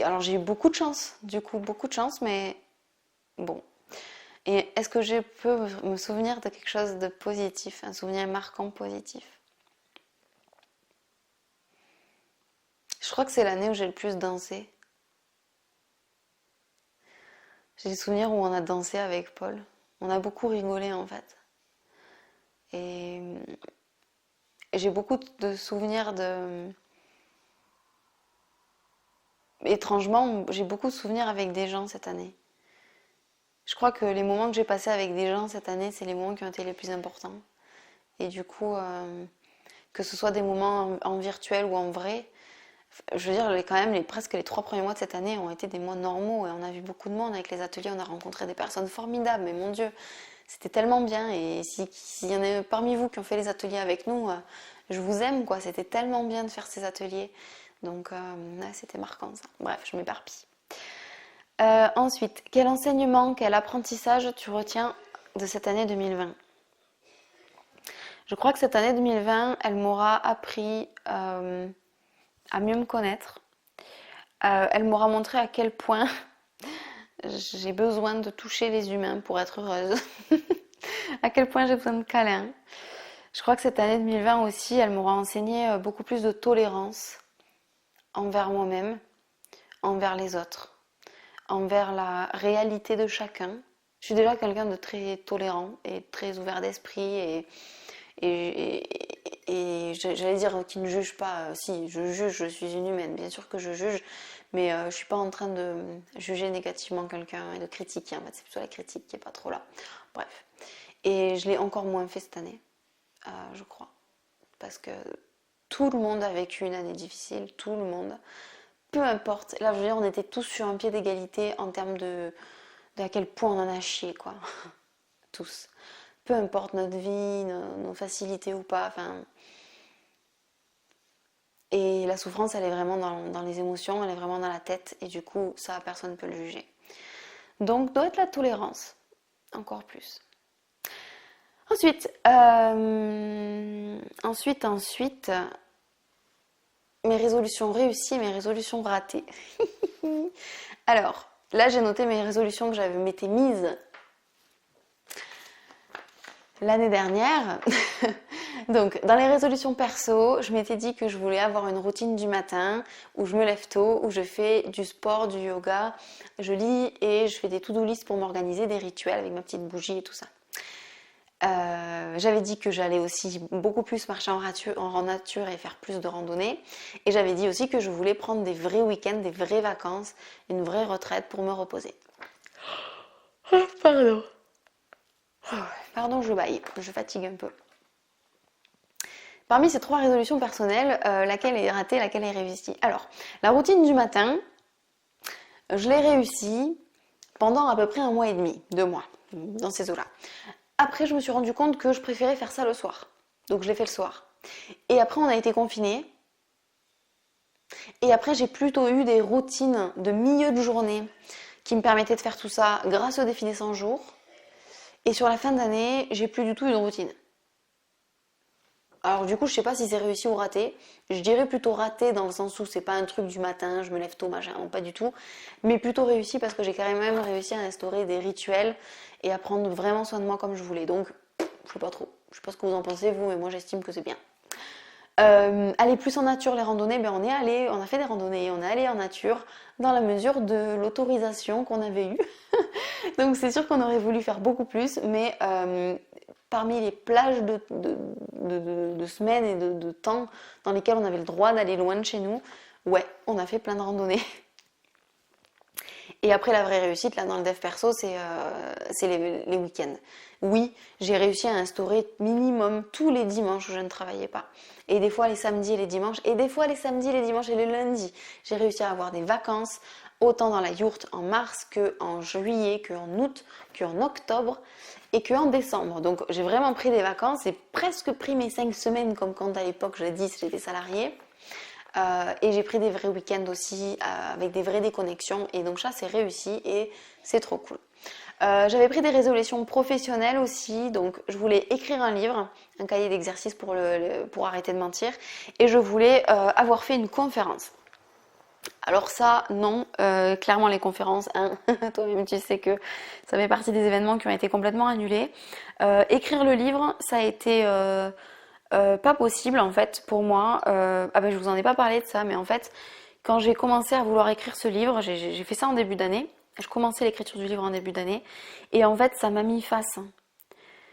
[SPEAKER 1] alors j'ai eu beaucoup de chance, du coup, beaucoup de chance, mais bon. Et est-ce que je peux me souvenir de quelque chose de positif, un souvenir marquant positif ? Je crois que c'est l'année où j'ai le plus dansé. J'ai des souvenirs où on a dansé avec Paul. On a beaucoup rigolé en fait. Et j'ai beaucoup de souvenirs de... Étrangement, j'ai beaucoup de souvenirs avec des gens cette année. Je crois que les moments que j'ai passés avec des gens cette année, c'est les moments qui ont été les plus importants. Et du coup, que ce soit des moments en virtuel ou en vrai, je veux dire, quand même, presque les 3 premiers mois de cette année ont été des mois normaux et on a vu beaucoup de monde avec les ateliers, on a rencontré des personnes formidables, mais mon Dieu, c'était tellement bien. Et s'il y en a parmi vous qui ont fait les ateliers avec nous, je vous aime, quoi. C'était tellement bien de faire ces ateliers. Donc, c'était marquant ça. Bref, je m'éparpille. Ensuite, quel enseignement, quel apprentissage tu retiens de cette année 2020 ? Je crois que cette année 2020, elle m'aura appris à mieux me connaître. Elle m'aura montré à quel point j'ai besoin de toucher les humains pour être heureuse. À quel point j'ai besoin de câlins. Je crois que cette année 2020 aussi, elle m'aura enseigné beaucoup plus de tolérance envers moi-même, envers les autres, envers la réalité de chacun Je suis déjà quelqu'un de très tolérant et très ouvert d'esprit et, j'allais dire qui ne juge pas. Si, je juge, je suis une humaine, bien sûr que je juge, mais je suis pas en train de juger négativement quelqu'un et de critiquer. En fait, c'est plutôt la critique qui est pas trop là. Bref. Et je l'ai encore moins fait cette année, je crois. Parce que tout le monde a vécu une année difficile, tout le monde. Peu importe. Là, je veux dire, on était tous sur un pied d'égalité en termes de à quel point on en a chié, quoi. Tous. Peu importe notre vie, nos facilités ou pas. Enfin. Et la souffrance, elle est vraiment dans les émotions, elle est vraiment dans la tête. Et du coup, ça, personne ne peut le juger. Donc, doit être la tolérance. Encore plus. Ensuite, mes résolutions réussies, mes résolutions ratées. Alors, là, j'ai noté mes résolutions que j'avais m'étais mises l'année dernière. Donc, dans les résolutions perso, je m'étais dit que je voulais avoir une routine du matin où je me lève tôt, où je fais du sport, du yoga, je lis et je fais des to-do list pour m'organiser, des rituels avec ma petite bougie et tout ça. J'avais dit que j'allais aussi beaucoup plus marcher en nature et faire plus de randonnées. Et j'avais dit aussi que je voulais prendre des vrais week-ends, des vraies vacances, une vraie retraite pour me reposer. Pardon. Pardon, je baille, je fatigue un peu. Parmi ces 3 résolutions personnelles, laquelle est ratée, laquelle est réussie? Alors, la routine du matin, je l'ai réussie pendant à peu près 1 mois et demi, 2 mois, dans ces eaux-là. Après, je me suis rendu compte que je préférais faire ça le soir. Donc, je l'ai fait le soir. Et après, on a été confinés. Et après, j'ai plutôt eu des routines de milieu de journée qui me permettaient de faire tout ça grâce au défi des 100 jours. Et sur la fin d'année, j'ai plus du tout eu de routine. Alors du coup, je sais pas si c'est réussi ou raté. Je dirais plutôt raté dans le sens où c'est pas un truc du matin, je me lève tôt, machin, non, pas du tout. Mais plutôt réussi parce que j'ai quand même réussi à instaurer des rituels et à prendre vraiment soin de moi comme je voulais. Donc, je sais pas trop. Je sais pas ce que vous en pensez vous, mais moi j'estime que c'est bien. Aller plus en nature, les randonnées, ben on a fait des randonnées, on est allé en nature dans la mesure de l'autorisation qu'on avait eue. Donc c'est sûr qu'on aurait voulu faire beaucoup plus, mais parmi les plages de semaines et de temps dans lesquels on avait le droit d'aller loin de chez nous, ouais, on a fait plein de randonnées. Et après, la vraie réussite, là, dans le dev perso, c'est les week-ends. Oui, j'ai réussi à instaurer minimum tous les dimanches où je ne travaillais pas. Et des fois les samedis et les dimanches, et des fois les samedis, les dimanches et les lundis. J'ai réussi à avoir des vacances, autant dans la yourte en mars qu'en juillet, qu'en août, qu'en octobre et qu'en décembre. Donc j'ai vraiment pris des vacances et presque pris mes 5 semaines comme quand à l'époque, je l'ai dit, j'étais salariée. Et j'ai pris des vrais week-ends aussi avec des vraies déconnexions et donc ça c'est réussi et c'est trop cool. J'avais pris des résolutions professionnelles aussi, donc je voulais écrire un livre, un cahier d'exercices pour arrêter de mentir et je voulais avoir fait une conférence. Alors ça, non, clairement les conférences, hein, toi-même tu sais que ça fait partie des événements qui ont été complètement annulés. Écrire le livre, ça a été pas possible en fait pour moi. Je vous en ai pas parlé de ça, mais en fait, quand j'ai commencé à vouloir écrire ce livre, j'ai fait ça en début d'année. Je commençais l'écriture du livre en début d'année, et en fait, ça m'a mis face.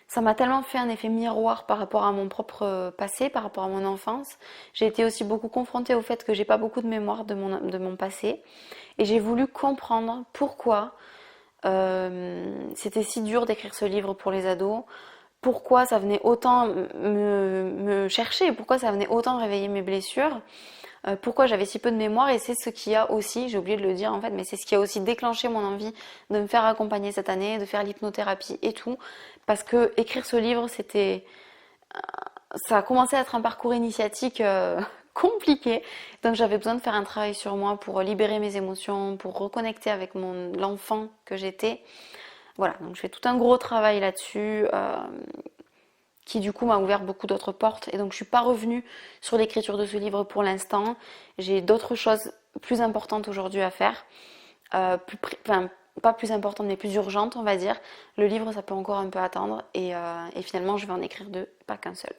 [SPEAKER 1] Ça m'a tellement fait un effet miroir par rapport à mon propre passé, par rapport à mon enfance. J'ai été aussi beaucoup confrontée au fait que j'ai pas beaucoup de mémoire de mon passé, et j'ai voulu comprendre pourquoi c'était si dur d'écrire ce livre pour les ados. Pourquoi ça venait autant me chercher, pourquoi ça venait autant réveiller mes blessures, pourquoi j'avais si peu de mémoire et c'est ce qui a aussi, j'ai oublié de le dire en fait, mais c'est ce qui a aussi déclenché mon envie de me faire accompagner cette année, de faire l'hypnothérapie et tout, parce que écrire ce livre ça a commencé à être un parcours initiatique compliqué, donc j'avais besoin de faire un travail sur moi pour libérer mes émotions, pour reconnecter avec l'enfant que j'étais. Voilà, donc je fais tout un gros travail là-dessus qui du coup m'a ouvert beaucoup d'autres portes et donc je suis pas revenue sur l'écriture de ce livre pour l'instant. J'ai d'autres choses plus importantes aujourd'hui à faire, pas plus importantes mais plus urgentes on va dire. Le livre ça peut encore un peu attendre et finalement je vais en écrire deux, pas qu'un seul.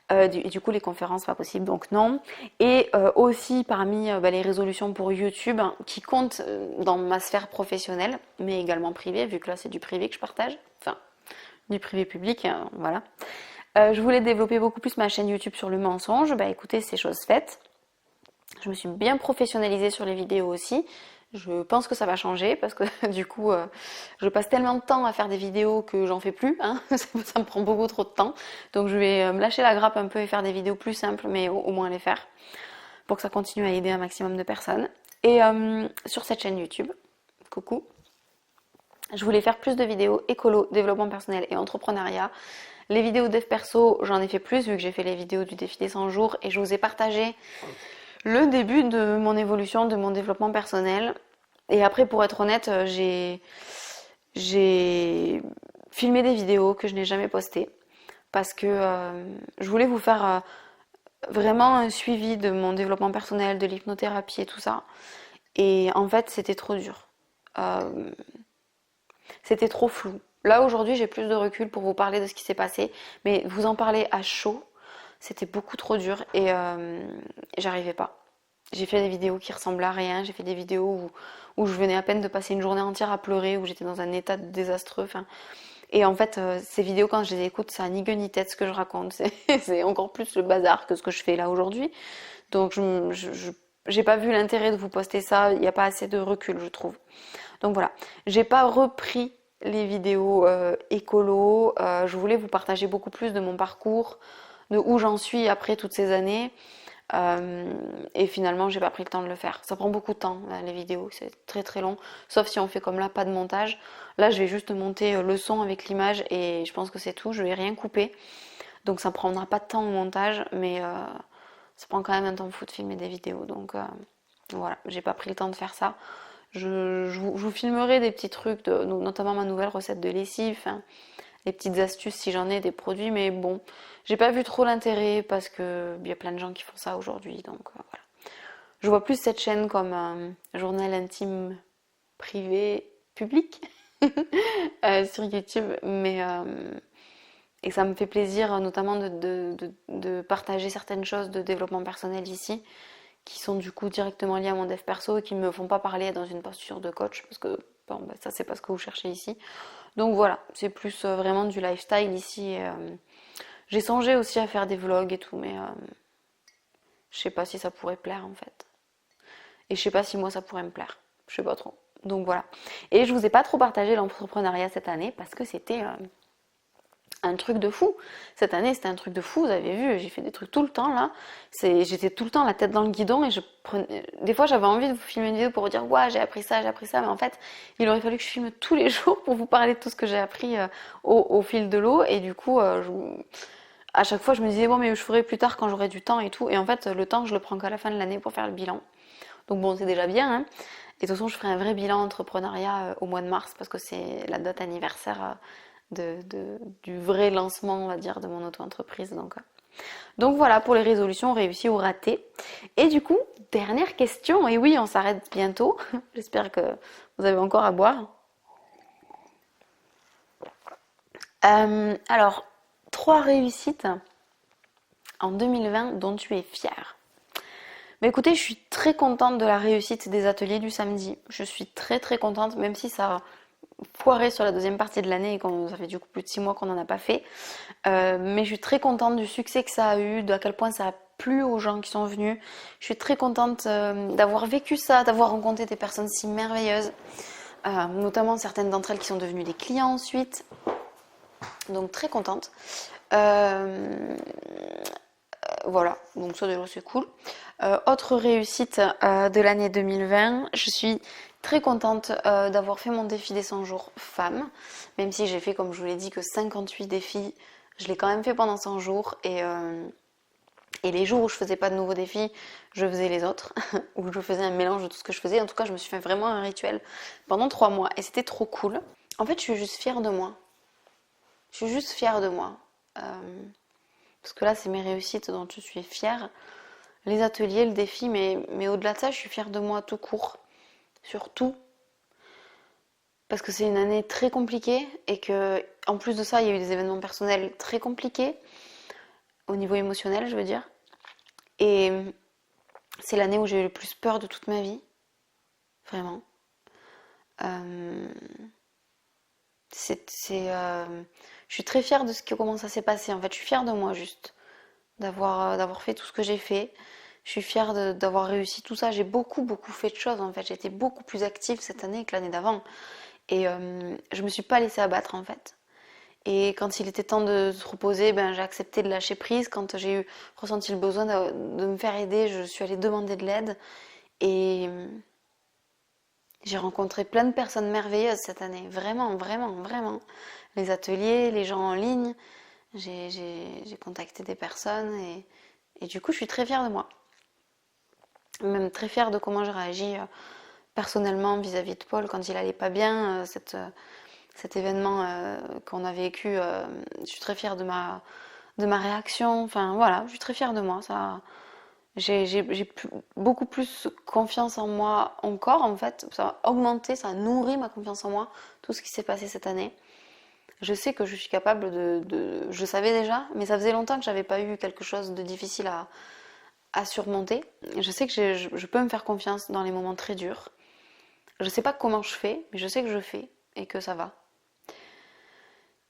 [SPEAKER 1] Du coup, les conférences, pas possible, donc non. Et aussi parmi les résolutions pour YouTube, hein, qui comptent dans ma sphère professionnelle, mais également privée, vu que là c'est du privé que je partage, enfin du privé public, voilà. Je voulais développer beaucoup plus ma chaîne YouTube sur le mensonge. Bah écoutez, c'est chose faite. Je me suis bien professionnalisée sur les vidéos aussi. Je pense que ça va changer parce que du coup, je passe tellement de temps à faire des vidéos que j'en fais plus. Hein. Ça me prend beaucoup trop de temps. Donc je vais me lâcher la grappe un peu et faire des vidéos plus simples, mais au moins les faire pour que ça continue à aider un maximum de personnes. Et sur cette chaîne YouTube, coucou, je voulais faire plus de vidéos écolo, développement personnel et entrepreneuriat. Les vidéos dev perso, j'en ai fait plus vu que j'ai fait les vidéos du défi des 100 jours et je vous ai partagé le début de mon évolution, de mon développement personnel. Et après, pour être honnête, j'ai filmé des vidéos que je n'ai jamais postées parce que je voulais vous faire vraiment un suivi de mon développement personnel, de l'hypnothérapie et tout ça. Et en fait, c'était trop dur. C'était trop flou. Là, aujourd'hui, j'ai plus de recul pour vous parler de ce qui s'est passé, mais vous en parler à chaud, c'était beaucoup trop dur et j'arrivais pas. J'ai fait des vidéos qui ressemblaient à rien, j'ai fait des vidéos où je venais à peine de passer une journée entière à pleurer, où j'étais dans un état désastreux. Enfin, et en fait, ces vidéos, quand je les écoute, ça a ni queue ni tête ce que je raconte. C'est encore plus le bazar que ce que je fais là aujourd'hui. Donc, j'ai pas vu l'intérêt de vous poster ça, il n'y a pas assez de recul, je trouve. Donc voilà, j'ai pas repris les vidéos écolo. Je voulais vous partager beaucoup plus de mon parcours, de où j'en suis après toutes ces années. Et finalement, j'ai pas pris le temps de le faire. Ça prend beaucoup de temps, là, les vidéos, c'est très très long. Sauf si on fait comme là, pas de montage. Là, je vais juste monter le son avec l'image et je pense que c'est tout. Je vais rien couper. Donc ça prendra pas de temps au montage, mais ça prend quand même un temps fou de filmer des vidéos. Donc voilà, j'ai pas pris le temps de faire ça. Je vous filmerai des petits trucs, notamment ma nouvelle recette de lessive, hein, les petites astuces si j'en ai, des produits, mais bon, j'ai pas vu trop l'intérêt parce que il y a plein de gens qui font ça aujourd'hui, donc voilà. Je vois plus cette chaîne comme un journal intime privé public sur YouTube, mais et ça me fait plaisir notamment de partager certaines choses de développement personnel ici qui sont du coup directement liés à mon dev perso et qui ne me font pas parler dans une posture de coach parce que bon, bah, ça c'est pas ce que vous cherchez ici. Donc voilà, c'est plus vraiment du lifestyle ici. Et, j'ai songé aussi à faire des vlogs et tout, mais je sais pas si ça pourrait plaire en fait. Et je sais pas si moi ça pourrait me plaire. Je sais pas trop. Donc voilà. Et je vous ai pas trop partagé l'entrepreneuriat cette année parce que c'était un truc de fou. Cette année, c'était un truc de fou. Vous avez vu, j'ai fait des trucs tout le temps là. J'étais tout le temps la tête dans le guidon et des fois, j'avais envie de vous filmer une vidéo pour vous dire ouais, j'ai appris ça, mais en fait, il aurait fallu que je filme tous les jours pour vous parler de tout ce que j'ai appris au fil de l'eau. Et du coup, à chaque fois, je me disais bon, mais je ferai plus tard quand j'aurai du temps et tout. Et en fait, le temps, je le prends qu'à la fin de l'année pour faire le bilan. Donc bon, c'est déjà bien. Hein. Et de toute façon, je ferai un vrai bilan entrepreneuriat au mois de mars parce que c'est la date anniversaire du vrai lancement, on va dire, de mon auto-entreprise. Donc voilà pour les résolutions réussies ou ratées. Et du coup, dernière question, et oui, on s'arrête bientôt. J'espère que vous avez encore à boire. Alors, 3 réussites en 2020 dont tu es fière. Mais écoutez, je suis très contente de la réussite des ateliers du samedi. Je suis très très contente, même si ça a foiré sur la deuxième partie de l'année et ça fait du coup plus de 6 mois qu'on n'en a pas fait. Mais je suis très contente du succès que ça a eu, de à quel point ça a plu aux gens qui sont venus. Je suis très contente d'avoir vécu ça, d'avoir rencontré des personnes si merveilleuses, notamment certaines d'entre elles qui sont devenues des clients ensuite. Donc très contente. Voilà, donc ça déjà c'est cool. Autre réussite de l'année 2020, je suis très contente d'avoir fait mon défi des 100 jours femmes, même si j'ai fait, comme je vous l'ai dit, que 58 défis, je l'ai quand même fait pendant 100 jours et les jours où je faisais pas de nouveaux défis, je faisais les autres, où je faisais un mélange de tout ce que je faisais. En tout cas, je me suis fait vraiment un rituel pendant 3 mois et c'était trop cool. En fait, je suis juste fière de moi. Je suis juste fière de moi. Parce que là, c'est mes réussites dont je suis fière. Les ateliers, le défi, mais au-delà de ça, je suis fière de moi tout court. Surtout. Parce que c'est une année très compliquée et que, en plus de ça, il y a eu des événements personnels très compliqués. au niveau émotionnel, je veux dire. Et c'est l'année où j'ai eu le plus peur de toute ma vie, vraiment. Euh, je suis très fière de comment ça s'est passé. En fait, je suis fière de moi juste, d'avoir fait tout ce que j'ai fait. Je suis fière d'avoir réussi tout ça. J'ai beaucoup fait de choses en fait. J'ai été beaucoup plus active cette année que l'année d'avant. Et je me suis pas laissée abattre en fait. Et quand il était temps de se reposer, ben, j'ai accepté de lâcher prise. Quand j'ai ressenti le besoin de me faire aider, je suis allée demander de l'aide. Et j'ai rencontré plein de personnes merveilleuses cette année. Vraiment. Les ateliers, les gens en ligne. J'ai contacté des personnes et du coup, je suis très fière de moi. Même très fière de comment j'ai réagi personnellement vis-à-vis de Paul quand il allait pas bien. Cet événement qu'on a vécu, je suis très fière de ma réaction. Enfin voilà, je suis très fière de moi. J'ai beaucoup plus confiance en moi encore en fait. Ça a augmenté, ça a nourri ma confiance en moi, tout ce qui s'est passé cette année. Je sais que je suis capable je savais déjà, mais ça faisait longtemps que j'avais pas eu quelque chose de difficile à surmonter. Je sais que je peux me faire confiance dans les moments très durs. Je sais pas comment je fais, mais je sais que je fais et que ça va.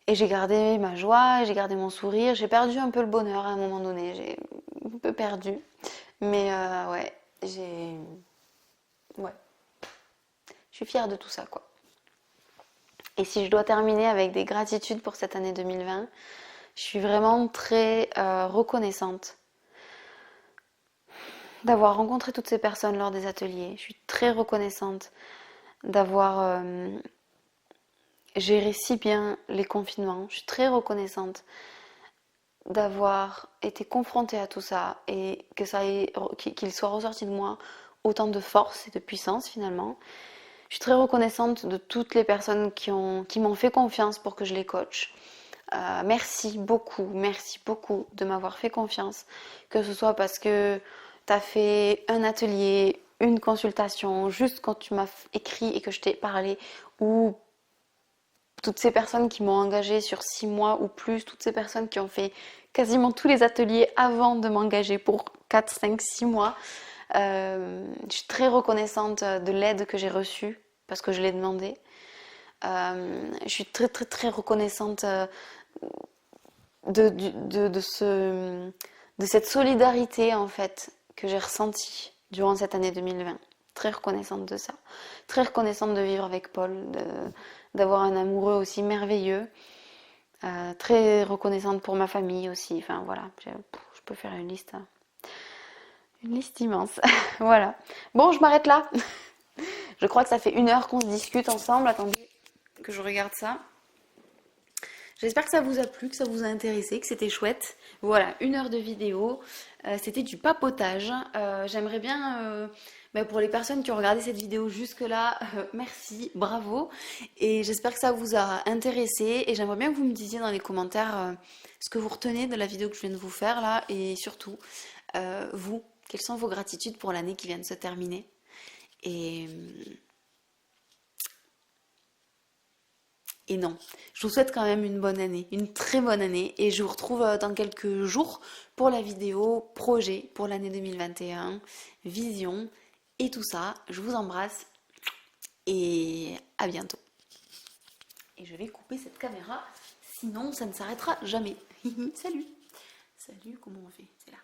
[SPEAKER 1] Et j'ai gardé ma joie, j'ai gardé mon sourire. J'ai perdu un peu le bonheur à un moment donné. J'ai un peu perdu. Mais ouais, ouais. Je suis fière de tout ça, quoi. Et si je dois terminer avec des gratitudes pour cette année 2020, je suis vraiment très reconnaissante d'avoir rencontré toutes ces personnes lors des ateliers. Je suis très reconnaissante d'avoir géré si bien les confinements. Je suis très reconnaissante d'avoir été confrontée à tout ça et qu'il soit ressorti de moi autant de force et de puissance finalement. Je suis très reconnaissante de toutes les personnes qui m'ont fait confiance pour que je les coach. Merci beaucoup de m'avoir fait confiance, que ce soit parce que tu as fait un atelier, une consultation, juste quand tu m'as écrit et que je t'ai parlé, ou toutes ces personnes qui m'ont engagée sur 6 mois ou plus, toutes ces personnes qui ont fait quasiment tous les ateliers avant de m'engager pour 4, 5, 6 mois. Je suis très reconnaissante de l'aide que j'ai reçue parce que je l'ai demandé. Je suis très reconnaissante de cette solidarité en fait que j'ai ressentie durant cette année 2020. Très reconnaissante de ça. Très reconnaissante de vivre avec Paul, d'avoir un amoureux aussi merveilleux. Très reconnaissante pour ma famille aussi. Enfin voilà, je peux faire une liste. Une liste immense. Voilà. Bon, je m'arrête là. Je crois que ça fait 1 heure qu'on se discute ensemble. Attendez que je regarde ça. J'espère que ça vous a plu, que ça vous a intéressé, que c'était chouette. Voilà, 1 heure de vidéo. C'était du papotage. J'aimerais bien, pour les personnes qui ont regardé cette vidéo jusque-là, merci, bravo. Et j'espère que ça vous a intéressé. Et j'aimerais bien que vous me disiez dans les commentaires ce que vous retenez de la vidéo que je viens de vous faire là. Et surtout, vous, quelles sont vos gratitudes pour l'année qui vient de se terminer. Et non, je vous souhaite quand même une bonne année, une très bonne année. Et je vous retrouve dans quelques jours pour la vidéo projet pour l'année 2021, vision et tout ça. Je vous embrasse et à bientôt. Et je vais couper cette caméra, sinon ça ne s'arrêtera jamais. Salut. Salut, comment on fait? C'est là.